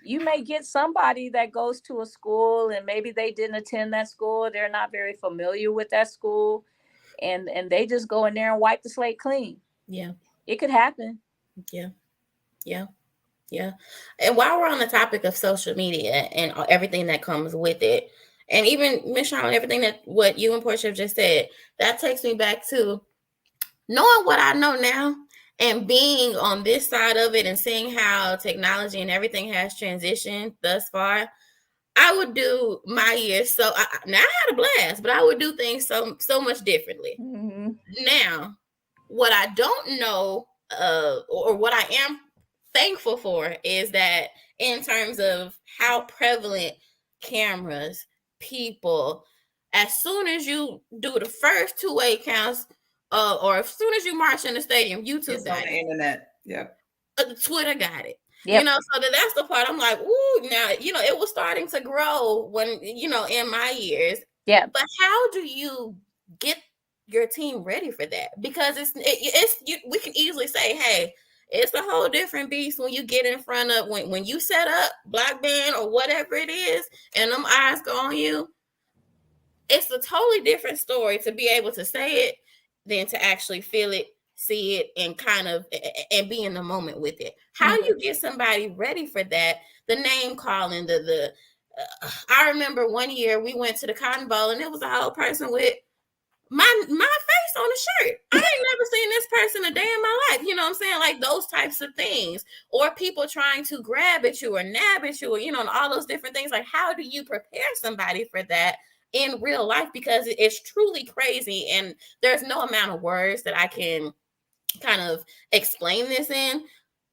you may get somebody that goes to a school and maybe they didn't attend that school. They're not very familiar with that school, and they just go in there and wipe the slate clean. Yeah. It could happen. Yeah. And while we're on the topic of social media and everything that comes with it, and even Miss Shawn, everything that what you and Portia have just said, that takes me back to knowing what I know now and being on this side of it and seeing how technology and everything has transitioned thus far. I would do my years. So now I had a blast, but I would do things so much differently. Now, what I don't know, or what I am thankful for, is that in terms of how prevalent cameras, people, as soon as you do the first two-way counts, or as soon as you march in the stadium, YouTube got on the internet. Twitter got it. Yep. You know, so that's the part I'm like, ooh, now, you know, it was starting to grow when, you know, in my years. Yeah. But how do you get your team ready for that? Because we can easily say, hey, it's a whole different beast when you get in front of, when you set up Black Band or whatever it is, and them eyes go on you. It's a totally different story to be able to say it than to actually feel it, see it, and kind of and be in the moment with it. How do you get somebody ready for that? The name calling, I remember one year we went to the Cotton Bowl and it was a whole person with my face on the shirt. I ain't never seen this person a day in my life. You know what I'm saying? Like those types of things, or people trying to grab at you or nab at you, or, you know, and all those different things. Like, how do you prepare somebody for that in real life? Because it's truly crazy, and there's no amount of words that I can kind of explain this in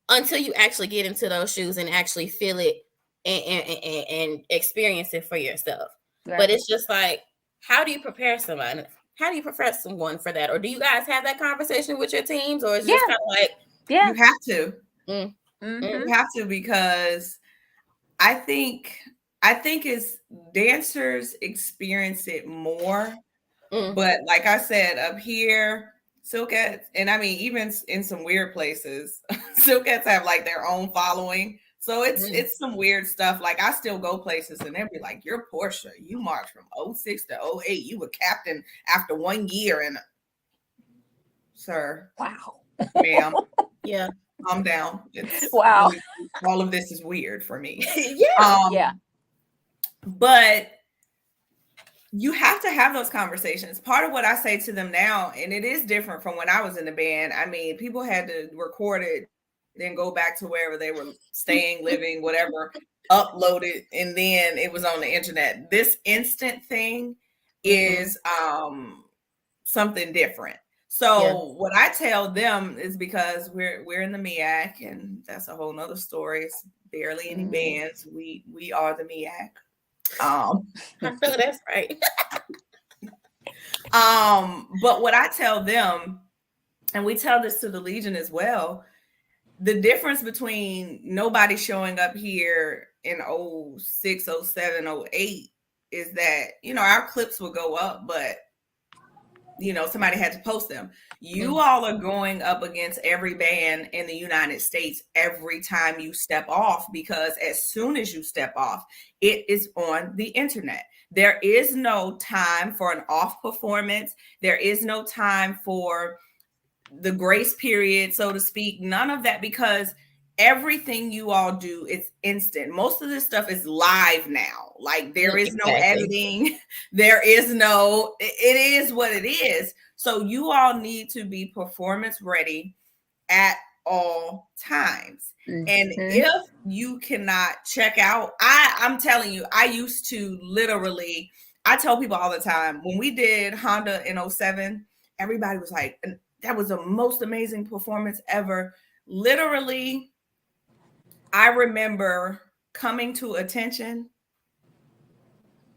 until you actually get into those shoes and actually feel it and experience it for yourself. Right. But it's just like, how do you prepare somebody? How do you prepare someone for that? Or do you guys have that conversation with your teams? Or is it just kind of like, you have to. You have to, because I think it's dancers experience it more. But like I said, up here, Silkettes, and I mean, even in some weird places, Silkettes have like their own following. So it's some weird stuff. Like I still go places and they'll be like, "You're Portia. You marched from 06 to 08. You were captain after 1 year." And sir, Wow. ma'am, Yeah. calm down. It's Wow. all of this is weird for me. Yeah. But you have to have those conversations. Part of what I say to them now, and it is different from when I was in the band. I mean, people had to record it, then go back to wherever they were staying, living, whatever, upload it, and then it was on the internet. This instant thing is something different. So what I tell them is, because we're in the MEAC, and that's a whole nother story. It's barely any bands. We are the MEAC. I feel that's right. But what I tell them, and we tell this to the Legion as well, the difference between nobody showing up here in 06, 07, 08 is that, you know, our clips will go up, but you know, somebody had to post them. You all are going up against every band in the United States every time you step off, because as soon as you step off, it is on the internet. There is no time for an off performance. There is no time for the grace period, so to speak. None of that, because everything you all do is instant. Most of this stuff is live now. Like there is no editing. There is no, it is what it is. So you all need to be performance ready at all times. And if you cannot check out, I'm telling you, I used to literally, I tell people all the time, when we did Honda in 07, everybody was like, that was the most amazing performance ever. Literally, I remember coming to attention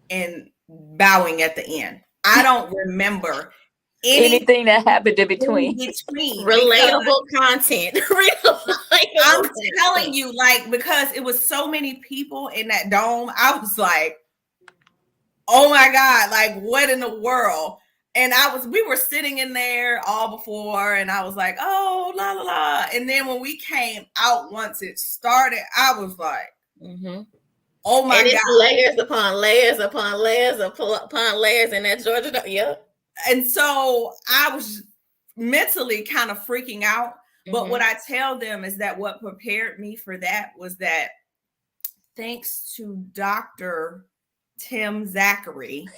and bowing at the end. I don't remember anything that happened in between. Relatable content. I'm telling you, like, because it was so many people in that dome, I was like, oh my God, like what in the world? And we were sitting in there all before, and I was like, oh, la, la, la. And then when we came out, once it started, I was like, oh my God. Layers upon layers upon layers upon layers in that Georgia. Yeah. And so I was mentally kind of freaking out. But what I tell them is that what prepared me for that was that thanks to Dr. Tim Zachary,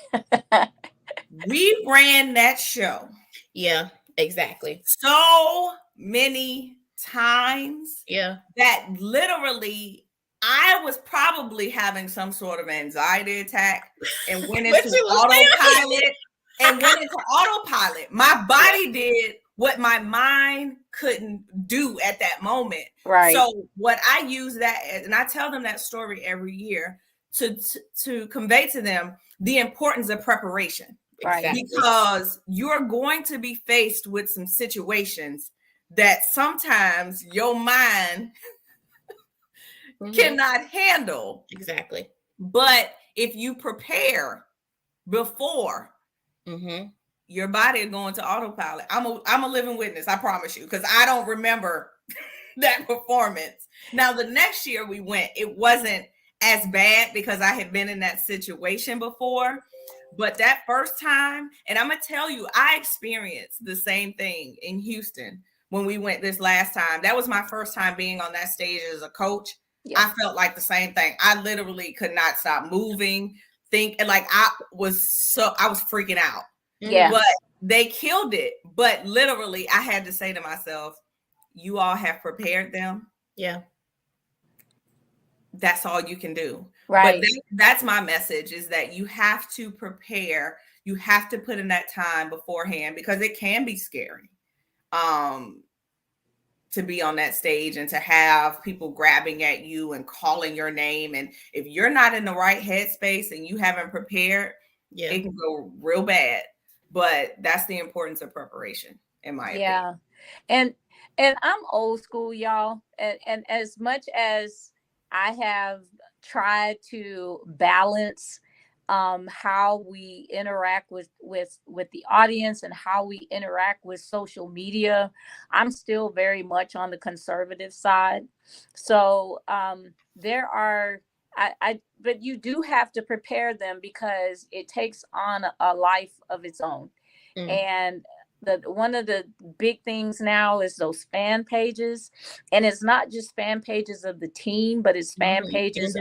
we ran that show. Yeah, exactly. So many times. Yeah. That literally I was probably having some sort of anxiety attack and went into autopilot. My body did what my mind couldn't do at that moment. Right. So what I use that as, and I tell them that story every year to convey to them the importance of preparation. Right. Because you're going to be faced with some situations that sometimes your mind cannot handle. Exactly. But if you prepare before, your body is going to autopilot. I'm a living witness, I promise you, because I don't remember that performance. Now, the next year we went, it wasn't as bad because I had been in that situation before. But that first time, and I'm going to tell you, I experienced the same thing in Houston when we went this last time. That was my first time being on that stage as a coach. Yeah. I felt like the same thing. I literally could not stop moving, like I was freaking out. Yeah. But they killed it. But literally, I had to say to myself, you all have prepared them. Yeah. That's all you can do. Right. But that's my message, is that you have to prepare. You have to put in that time beforehand, because it can be scary to be on that stage and to have people grabbing at you and calling your name. And if you're not in the right headspace and you haven't prepared, it can go real bad. But that's the importance of preparation, in my opinion. And I'm old school, y'all. And as much as I have tried to balance how we interact with the audience and how we interact with social media. I'm still very much on the conservative side. So there are but you do have to prepare them because it takes on a life of its own. And one of the big things now is those fan pages, and it's not just fan pages of the team, but it's fan pages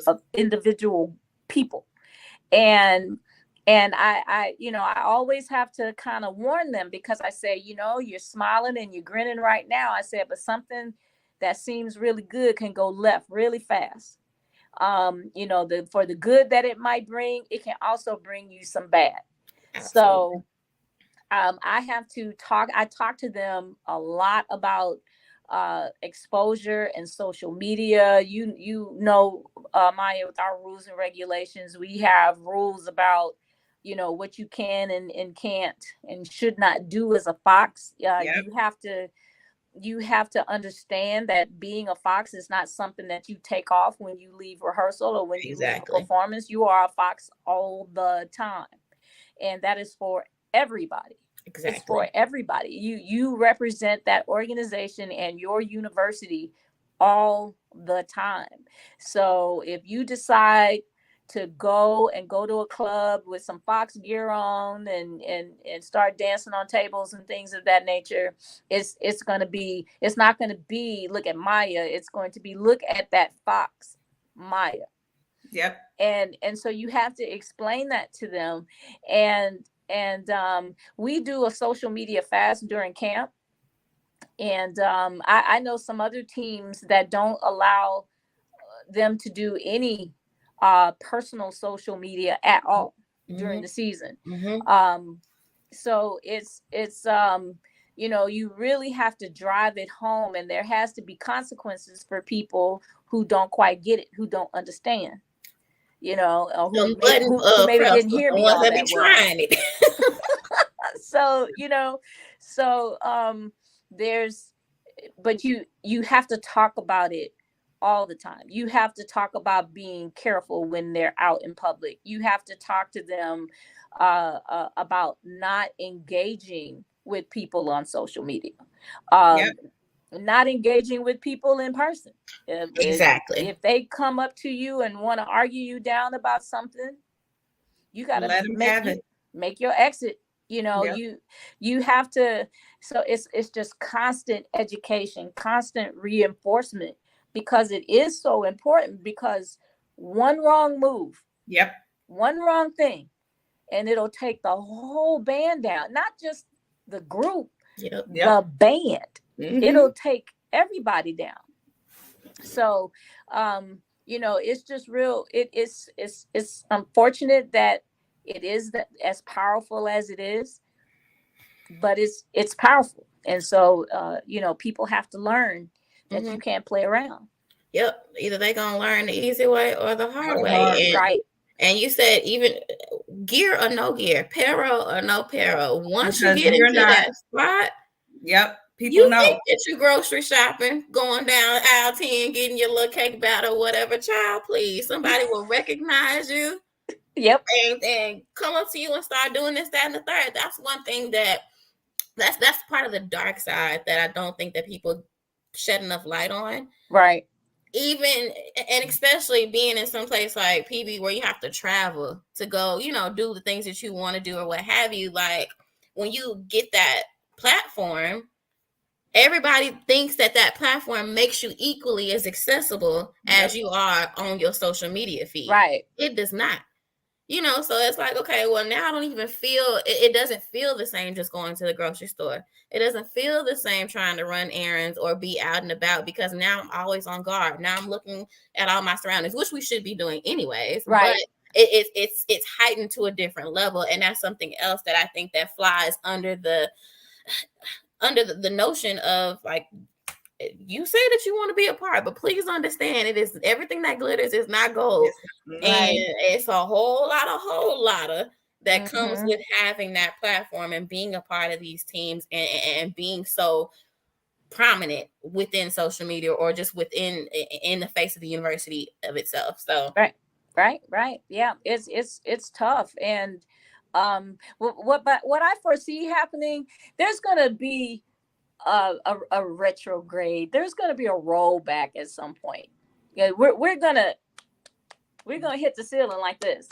of individual people. And I I always have to kind of warn them, because I say, you're smiling and you're grinning right now. I said, but something that seems really good can go left really fast. For the good that it might bring, it can also bring you some bad. Absolutely. So I talk to them a lot about exposure and social media. Maya, with our rules and regulations, we have rules about what you can and can't and should not do as a fox. You have to understand that being a fox is not something that you take off when you leave rehearsal or when you leave a performance. You are a fox all the time, and that is for everybody. Exactly. It's for everybody. You represent that organization and your university all the time. So if you decide to go to a club with some fox gear on and start dancing on tables and things of that nature, it's not going to be look at Maya. It's going to be look at that fox Maya. Yep. And so you have to explain that to them. And we do a social media fast during camp. And I know some other teams that don't allow them to do any personal social media at all during the season. So it's you really have to drive it home, and there has to be consequences for people who don't quite get it, who don't understand. Who maybe didn't hear me all that well. But you have to talk about it all the time. You have to talk about being careful when they're out in public. You have to talk to them about not engaging with people on social media. Not engaging with people in person. Exactly. If they come up to you and want to argue you down about something, you got to make your exit. You have to. So it's just constant education, constant reinforcement, because it is so important. Because one wrong move, one wrong thing, and it'll take the whole band down. Not just the group, the band. It'll take everybody down. So it's just real. It's unfortunate that it is that as powerful as it is, but it's powerful. And so people have to learn that you can't play around. Yep. Either they're gonna learn the easy way or the hard way. Right. And you said even gear or no gear, pero or no pero. Once you get into that spot, people know think that you grocery shopping, going down aisle 10, getting your little cake batter or whatever. Child, please, somebody will recognize you. Yep. And come up to you and start doing this, that, and the third. That's one thing that's part of the dark side that I don't think that people shed enough light on. Right. Even and especially being in some place like PB where you have to travel to go, do the things that you want to do or what have you. Like when you get that platform, everybody thinks that platform makes you equally as accessible as you are on your social media feed. Right. It does not. So it's like, okay, well, now I don't even feel, it doesn't feel the same just going to the grocery store. It doesn't feel the same trying to run errands or be out and about, because now I'm always on guard. Now I'm looking at all my surroundings, which we should be doing anyways. Right. But it's heightened to a different level. And that's something else that I think that flies under the notion of, like, you say that you want to be a part, but please understand, it is everything that glitters is not gold. Right. And it's a whole lot of that comes with having that platform and being a part of these teams and being so prominent within social media or just in the face of the university of itself. So right. Right. Yeah, it's tough. And what I foresee happening, there's gonna be a retrograde. There's gonna be a rollback at some point. Yeah, we're gonna hit the ceiling like this,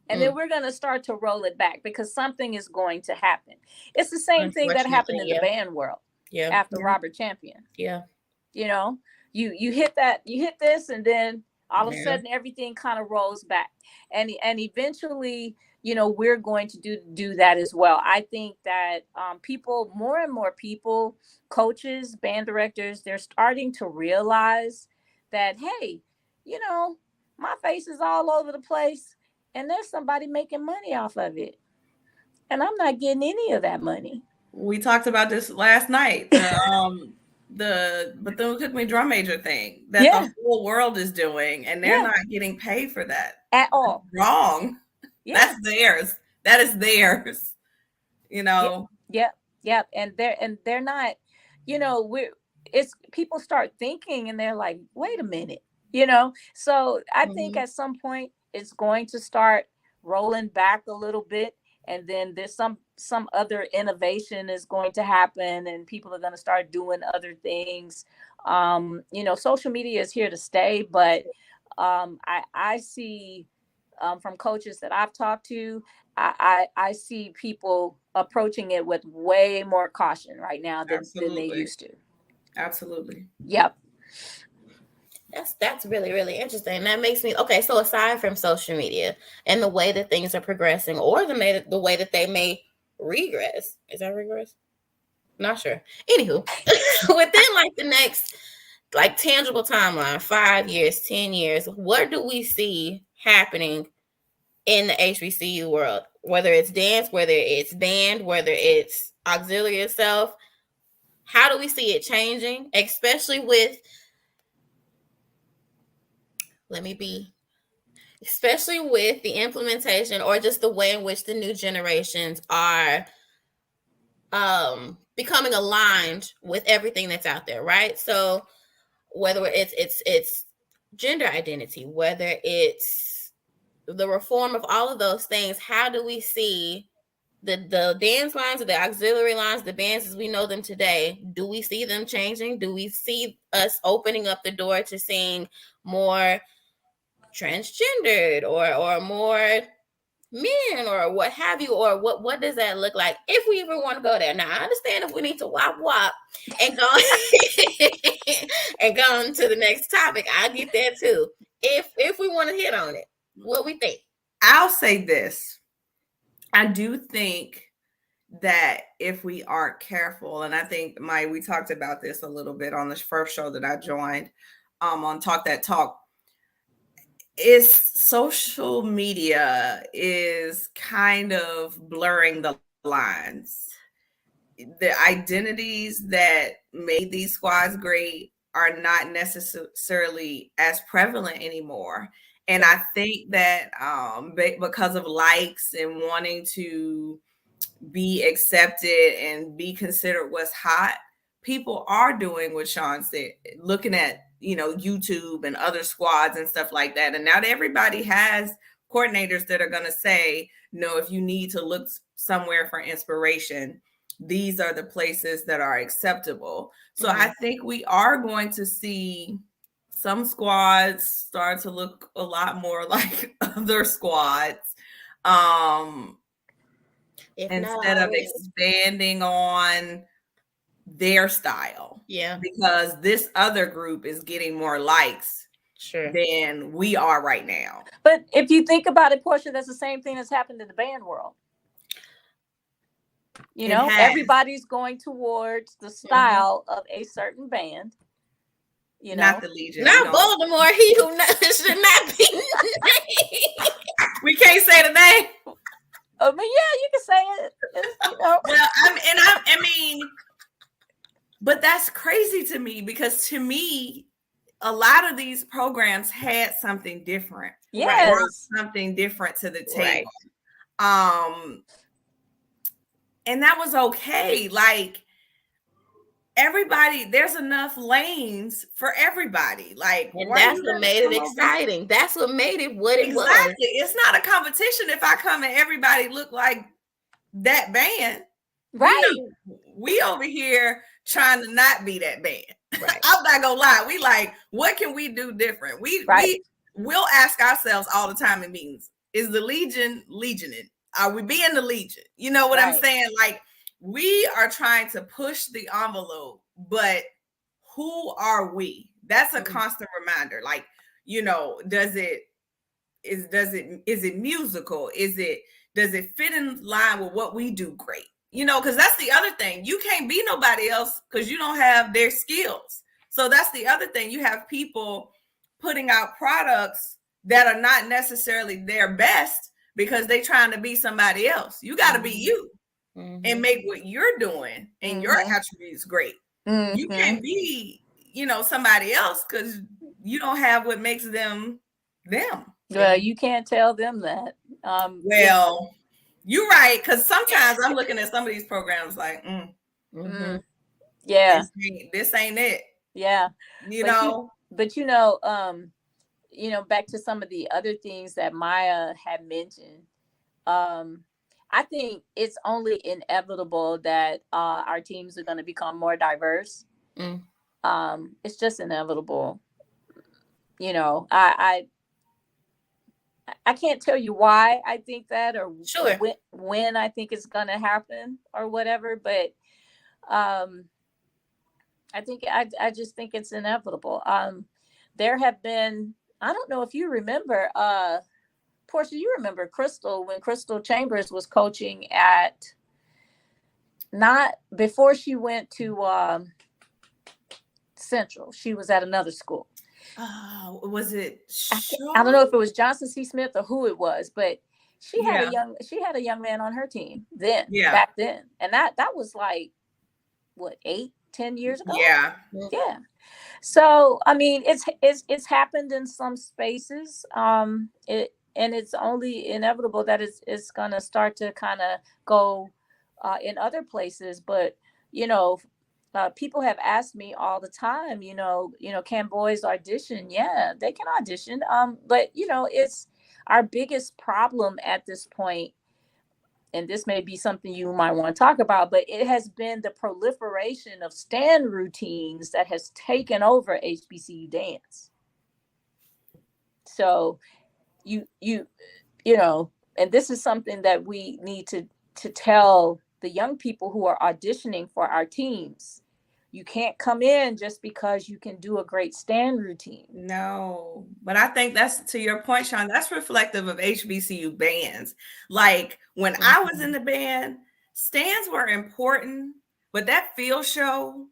and then we're gonna start to roll it back because something is going to happen. It's the same thing that happened in the band world after Robert Champion. Yeah. You know, you hit this, and then all of a sudden everything kind of rolls back, and eventually, you know, we're going to do that as well. I think that people, more and more people, coaches, band directors, they're starting to realize that, hey, you know, my face is all over the place, and there's somebody making money off of it, and I'm not getting any of that money. We talked about this last night. The Bethune-Cookman drum major thing that the whole world is doing, and they're not getting paid for that at all. That's wrong. That's theirs. That is theirs. You know. Yep. And they're not. You know, it's people start thinking, and they're like, wait a minute. You know. So I think at some point it's going to start rolling back a little bit, and then there's some other innovation is going to happen, and people are going to start doing other things. You know, social media is here to stay, but I see from coaches that I've talked to, I see people approaching it with way more caution right now than they used to. Absolutely. Yep. That's really, really interesting. That makes me okay. So aside from social media and the way that things are progressing, or the way that they may regress, is that regress? Not sure. Anywho, within like the next like tangible timeline, 5 years, 10 years, what do we see happening in the HBCU world? Whether it's dance, whether it's band, whether it's auxiliary itself, how do we see it changing? Especially with especially with the implementation, or just the way in which the new generations are becoming aligned with everything that's out there, right? So whether it's gender identity, whether it's the reform of all of those things, how do we see the dance lines, or the auxiliary lines, the bands as we know them today? Do we see them changing? Do we see us opening up the door to seeing more transgendered or more men, or what have you, or what does that look like, if we even want to go there? Now I understand if we need to wop and go and go on to the next topic, I get that too, if we want to hit on it. What we think? I'll say this. I do think that if we aren't careful, and I think we talked about this a little bit on the first show that I joined on Talk That Talk, is social media is kind of blurring the lines. The identities that made these squads great are not necessarily as prevalent anymore. And I think that because of likes and wanting to be accepted and be considered what's hot, people are doing what Sean said, looking at, you know, YouTube and other squads and stuff like that. And not everybody has coordinators that are going to say, no, if you need to look somewhere for inspiration, these are the places that are acceptable. So I think we are going to see some squads start to look a lot more like other squads. Instead of expanding on their style. Yeah. Because this other group is getting more likes than we are right now. But if you think about it, Portia, that's the same thing that's happened in the band world. You know, everybody's going towards the style of a certain band. You know, not the Legion. Not Baltimore. He who should not be named. We can't say the name. I mean, yeah, you can say it. You know. Well, I mean, but that's crazy to me, because to me, a lot of these programs had something different. Yes. Brought something different to the table. Right. And that was okay. Like, everybody, there's enough lanes for everybody. Like, And why that's you what gotta made it come over here? exciting. That's what made it what it was. Exactly. It's not a competition if I come and everybody look like that band. Right. We over here trying to not be that band. Right. I'm not gonna lie. We like, what can we do different? We'll ask ourselves all the time in meetings, is the Legion legioning? Are we being the Legion? You know what I'm saying? Like, we are trying to push the envelope, but who are we? That's a constant reminder. Like, is it musical? Does it fit in line with what we do great? Because that's the other thing. You can't be nobody else because you don't have their skills. So that's the other thing. You have people putting out products that are not necessarily their best because they're trying to be somebody else. You got to be you and make what you're doing and your attributes great. You can't be, somebody else because you don't have what makes them them. Well, you can't tell them that. Well, you're right, because sometimes I'm looking at some of these programs like, yeah, this ain't it. Yeah, back to some of the other things that Maya had mentioned. I think it's only inevitable that our teams are going to become more diverse. It's just inevitable. I can't tell you why I think that, or when I think it's going to happen or whatever, but I just think it's inevitable. There have been, I don't know if you remember, Portia, you remember Crystal, when Crystal Chambers was coaching not before she went to Central, she was at another school. Was it? I don't know if it was Johnson C. Smith or who it was, but she had a young man on her team back then, and that was like what, 8-10 years ago. Yeah. So I mean, it's happened in some spaces. And it's only inevitable that it's gonna start to kind of go in other places, but people have asked me all the time, can boys audition? Yeah, they can audition. But it's our biggest problem at this point, and this may be something you might want to talk about, but it has been the proliferation of stand routines that has taken over HBCU dance. So you and this is something that we need to tell the young people who are auditioning for our teams. You can't come in just because you can do a great stand routine. No, but I think that's, to your point, Sean, that's reflective of HBCU bands. Like, when I was in the band, stands were important, but that field show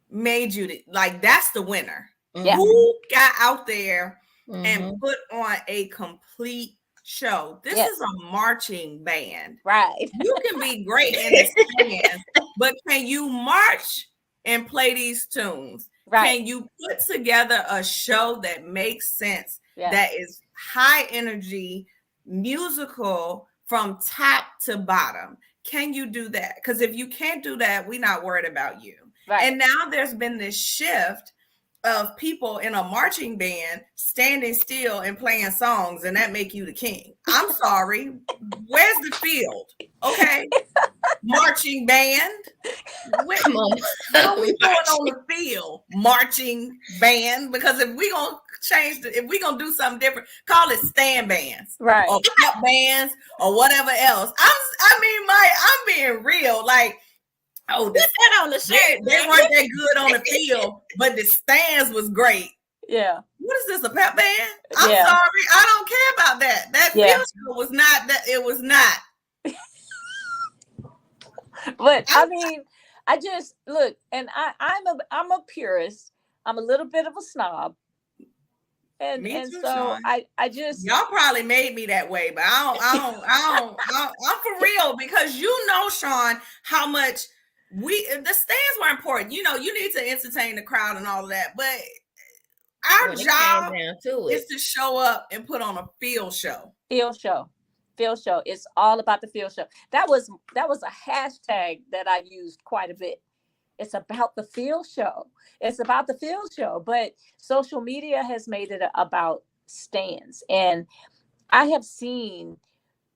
made you that's the winner. Who got out there and put on a complete show? This is a marching band. Right. You can be great in the stands, but can you march and play these tunes? Right. Can you put together a show that makes sense, that is high energy, musical from top to bottom? Can you do that? Because if you can't do that, we're not worried about you. Right. And now there's been this shift of people in a marching band standing still and playing songs, and that make you the king. I'm sorry. Where's the field? Okay. Marching band. What are we doing on the field? Marching band. Because if we gonna if we gonna do something different, call it stand bands, right? Or pep bands, or whatever else. I'm being real. Like, put that on the shirt. They weren't that good on the field, but the stands was great. Yeah. What is this, a pep band? I'm sorry, I don't care about that. That field show was not that. It was not. But I mean, I just look, and I'm a purist. I'm a little bit of a snob. And so Sean. I just, y'all probably made me that way, but I'm for real, because Sean, how much the stands were important. You need to entertain the crowd and all of that, but our job is to show up and put on a field show. Field show. It's all about the field show. That was a hashtag that I used quite a bit. It's about the field show. It's about the field show. But social media has made it about stands. And I have seen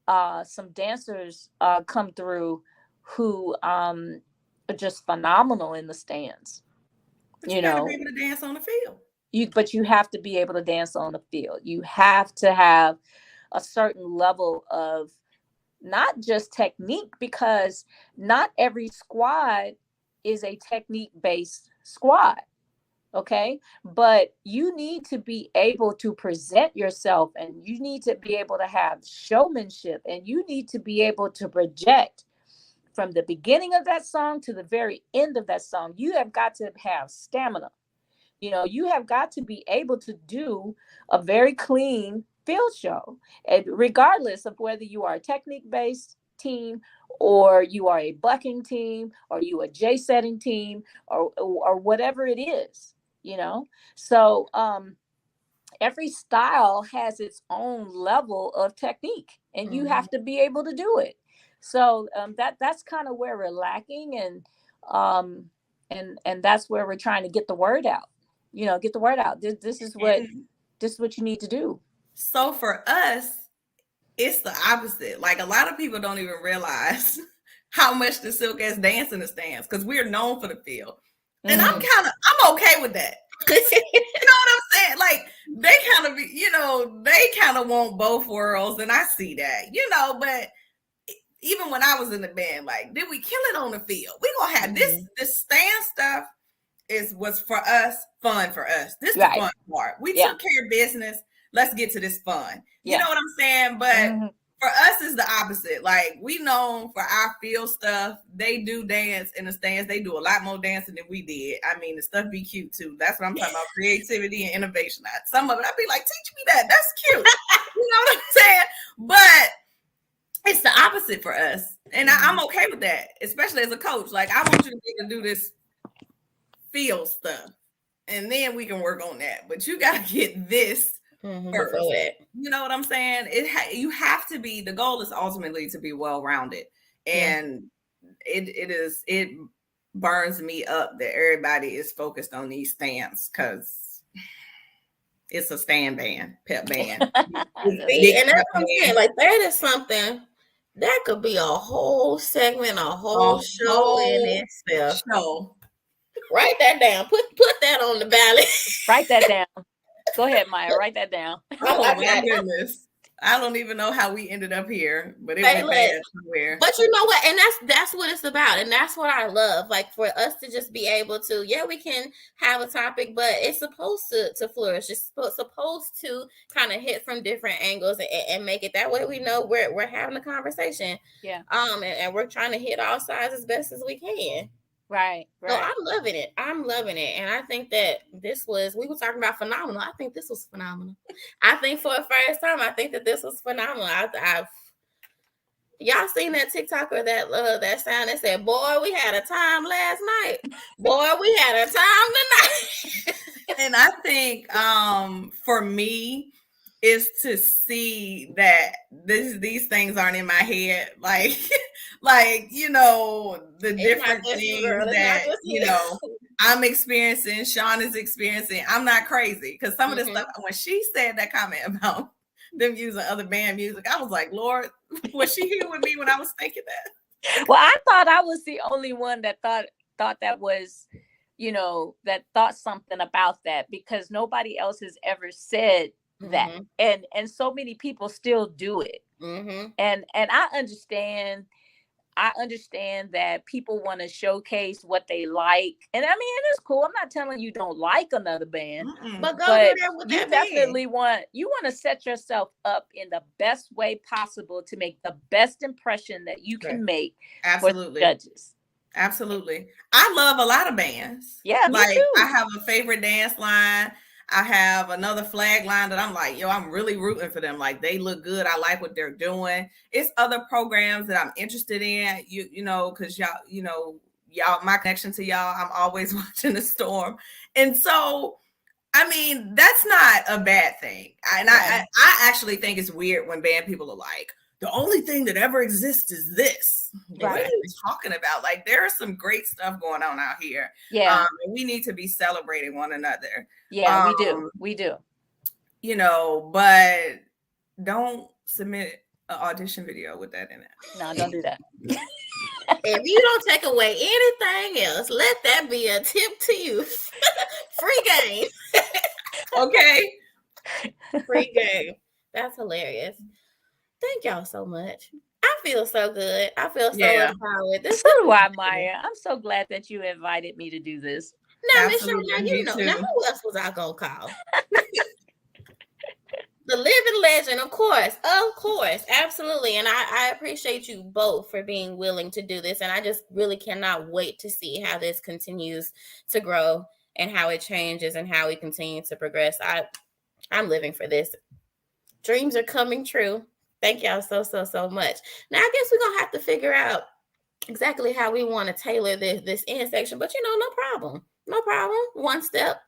some dancers come through who are just phenomenal in the stands. But you gotta be able to dance on the field. But you have to be able to dance on the field. You have to have a certain level of not just technique, because not every squad is a technique based squad. Okay. But you need to be able to present yourself, and you need to be able to have showmanship, and you need to be able to project from the beginning of that song to the very end of that song. You have got to have stamina. You have got to be able to do a very clean field show, and regardless of whether you are a technique-based team, or you are a bucking team, or you a J-setting team, or whatever it is, So every style has its own level of technique, and you have to be able to do it. So that's kind of where we're lacking, and that's where we're trying to get the word out. Get the word out. This is what you need to do. So for us, it's the opposite. Like, a lot of people don't even realize how much the Silkettes dance in the stands, because we're known for the field. And I'm okay with that. You know what I'm saying? Like, they kind of want both worlds, and I see that, but even when I was in the band, like, did we kill it on the field? We gonna have this stand stuff was for us, fun for us. This is the fun part. We took care of business. Let's get to this fun. You know what I'm saying? But for us, it's the opposite. Like, we know for our field stuff, they do dance in the stands. They do a lot more dancing than we did. I mean, the stuff be cute too. That's what I'm talking about, creativity and innovation. Some of it, I'd be like, teach me that. That's cute. You know what I'm saying? But it's the opposite for us. And I'm okay with that, especially as a coach. Like, I want you to do this field stuff, and then we can work on that. But you got to get this first. You know what I'm saying? You have to be, the goal is ultimately to be well-rounded. And it burns me up that everybody is focused on these stands, because it's a stand band, pep band. And that's what I'm saying. Like, that is something that could be a whole segment, a whole show in itself. Write that down. Put that on the ballot. Write that down. Go ahead, Maya. Write that down. Oh my goodness. I don't even know how we ended up here, but it went bad somewhere. But you know what? And that's what it's about. And that's what I love. Like, for us to just be able to, we can have a topic, but it's supposed to flourish. It's supposed to kind of hit from different angles and make it that way. We know we're having a conversation. Yeah. And we're trying to hit all sides as best as we can. Right. So I'm loving it. And I think that we were talking about phenomenal. I think this was phenomenal. I think for the first time, I think that this was phenomenal. Y'all seen that TikTok or that sound that said, "Boy, we had a time last night. Boy, we had a time tonight." And I think for me, is to see that these things aren't in my head, like the different things that I'm experiencing, Sean is experiencing. I'm not crazy, because some of this stuff, when she said that comment about them using other band music, I was like, Lord, was she here with me when I was thinking that? Well, I thought I was the only one that thought that was, that thought something about that, because nobody else has ever said that, and so many people still do it. And I understand that people want to showcase what they like, and I mean, it's cool. I'm not telling you don't like another band, but do that with you that definitely want to set yourself up in the best way possible to make the best impression that you can make. Absolutely. For the judges. Absolutely. I love a lot of bands. Yeah, like, me too. I have a favorite dance line. I have another flag line that I'm like, I'm really rooting for them. Like, they look good. I like what they're doing. It's other programs that I'm interested in, because y'all, my connection to y'all, I'm always watching the Storm. And so, I mean, that's not a bad thing. And I actually think it's weird when band people are like, the only thing that ever exists is this. What are you talking about? Like, there is some great stuff going on out here. Yeah. And we need to be celebrating one another. Yeah, we do. We do. You know, but don't submit an audition video with that in it. No, don't do that. If you don't take away anything else, let that be a tip to you. Free game. Okay. Free game. That's hilarious. Thank y'all so much. I feel so good. I feel so empowered. So do I, Maya. I'm so glad that you invited me to do this. Now, Miss Shauna, you know, now who else was I gonna call? The living legend, of course, absolutely. And I appreciate you both for being willing to do this. And I just really cannot wait to see how this continues to grow and how it changes and how we continue to progress. I'm living for this. Dreams are coming true. Thank y'all so much. Now, I guess we're going to have to figure out exactly how we want to tailor this end section. But, you know, no problem. One step,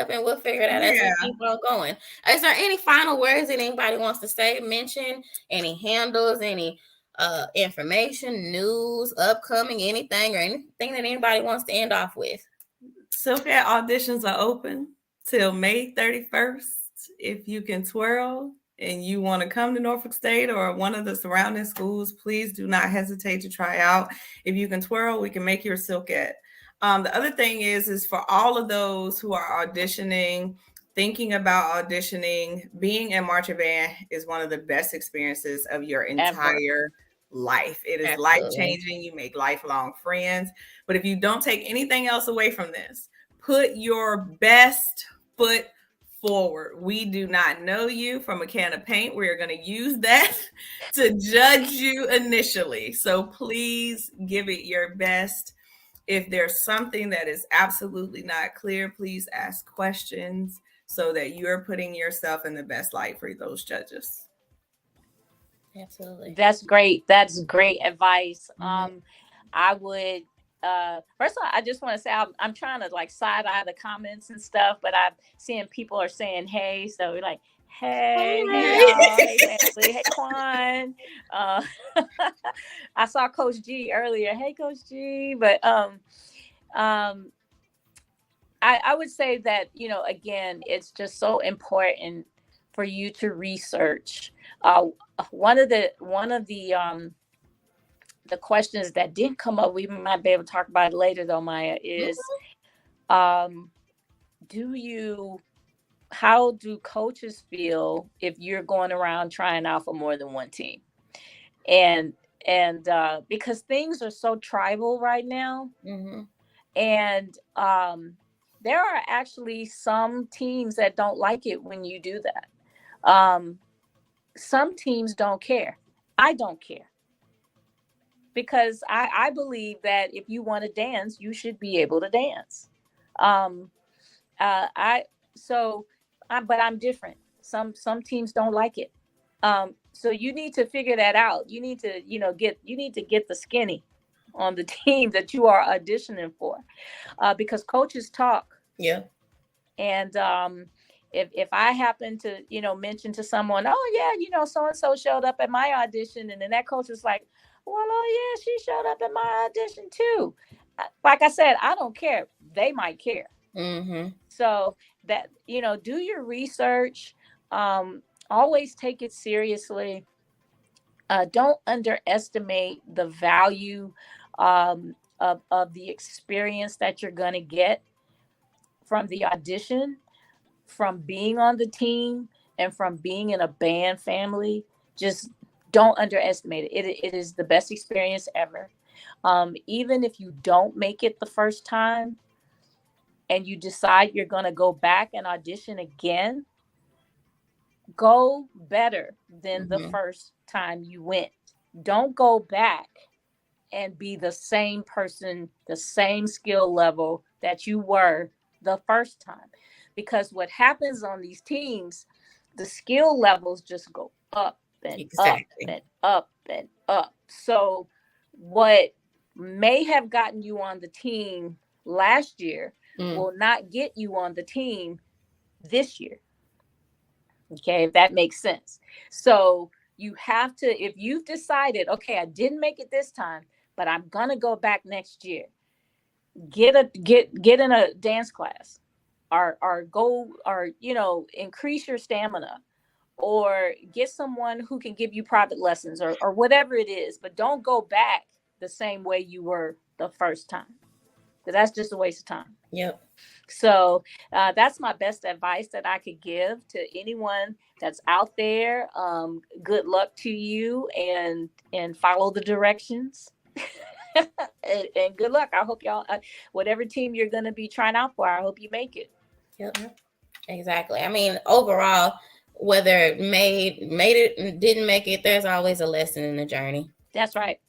and we'll figure it out as we keep on going. Is there any final words that anybody wants to say, mention, any handles, any information, news, upcoming, anything, or anything that anybody wants to end off with? Silkat auditions are open till May 31st. If you can twirl and you want to come to Norfolk State or one of the surrounding schools, please do not hesitate to try out. If you can twirl, we can make you a Silkat. The other thing is for all of those who are auditioning, thinking about auditioning, being in marching band is one of the best experiences of your entire life. It is life-changing. You make lifelong friends. But if you don't take anything else away from this, put your best foot forward. We do not know you from a can of paint. We are going to use that to judge you initially. So please give it your best. If there's something that is absolutely not clear, please ask questions so that you're putting yourself in the best light for those judges. Absolutely. That's great. That's great advice. I would first of all, I just want to say I'm trying to like side eye the comments and stuff, but I'm seeing people are saying hey, so we're like, hey y'all, hey Leslie, hey Quan. I saw Coach G earlier. Hey Coach G, but I would say that, you know, again, it's just so important for you to research. One of the questions that didn't come up, we might be able to talk about it later though, Maya, is how do coaches feel if you're going around trying out for more than one team? And because things are so tribal right now, and there are actually some teams that don't like it when you do that. Some teams don't care. I don't care. Because I believe that if you want to dance, you should be able to dance. But I'm different. Some teams don't like it. So you need to figure that out. You need to, get the skinny on the team that you are auditioning for, because coaches talk. Yeah. And if I happen to, mention to someone, oh yeah, so-and-so showed up at my audition, and then that coach is like, well, oh yeah, she showed up at my audition too. Like I said, I don't care. They might care. So that, do your research. Always take it seriously. Don't underestimate the value of the experience that you're going to get from the audition, from being on the team, and from being in a band family. Just don't underestimate it. It is the best experience ever. Even if you don't make it the first time and you decide you're going to go back and audition again, go better than the first time you went. Don't go back and be the same person, the same skill level that you were the first time. Because what happens on these teams, the skill levels just go up and up and up and up. So what may have gotten you on the team last year will not get you on the team this year. Okay, if that makes sense. So You have to, if you've decided, okay, I didn't make it this time, but I'm gonna go back next year, get in a dance class, or go, or increase your stamina, or get someone who can give you private lessons, or whatever it is, but don't go back the same way you were the first time, because that's just a waste of time. Yep. So that's my best advice that I could give to anyone that's out there. Good luck to you, and follow the directions. and good luck. I hope y'all, whatever team you're going to be trying out for, I hope you make it. Yep. Exactly. I mean, overall, whether it made it and didn't make it, there's always a lesson in the journey. That's right.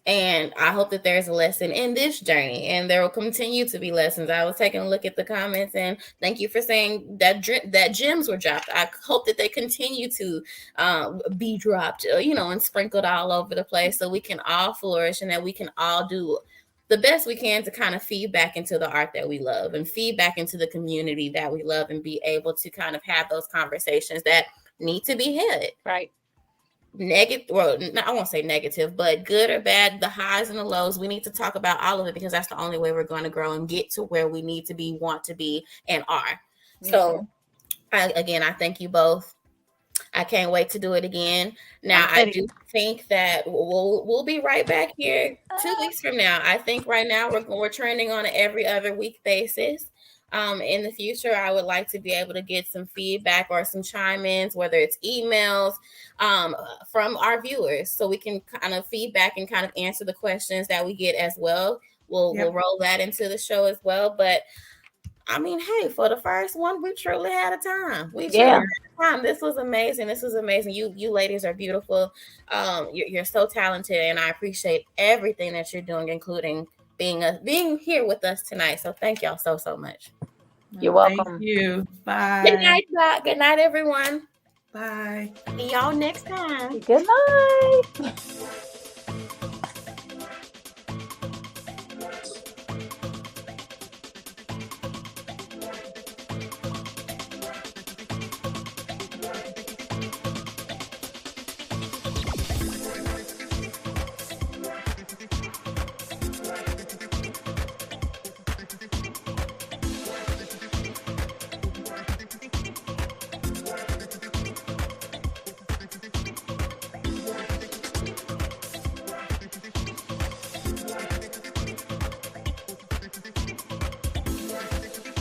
And I hope that there's a lesson in this journey, and there will continue to be lessons. I was taking a look at the comments, and thank you for saying that gems were dropped. I hope that they continue to be dropped, and sprinkled all over the place, so we can all flourish, and that we can all do the best we can to kind of feed back into the art that we love, and feed back into the community that we love, and be able to kind of have those conversations that need to be had. Right. Negative, well, I won't say negative, but good or bad, the highs and the lows, we need to talk about all of it, because that's the only way we're going to grow and get to where we need to be, want to be, and are. Mm-hmm. So I thank you both. I can't wait to do it again. Now, I do think that we'll be right back here 2 weeks from now. I think right now we're trending on an every other week basis. In the future, I would like to be able to get some feedback or some chime-ins, whether it's emails from our viewers, so we can kind of feedback and kind of answer the questions that we get as well. We'll roll that into the show as well. But I mean, hey, for the first one, we truly had a time. This was amazing. You ladies are beautiful. You're so talented, and I appreciate everything that you're doing, including being here with us tonight. So thank y'all so much. You're welcome. Thank you. Bye. Good night, Doc. Good night, everyone. Bye. See y'all next time. Good night.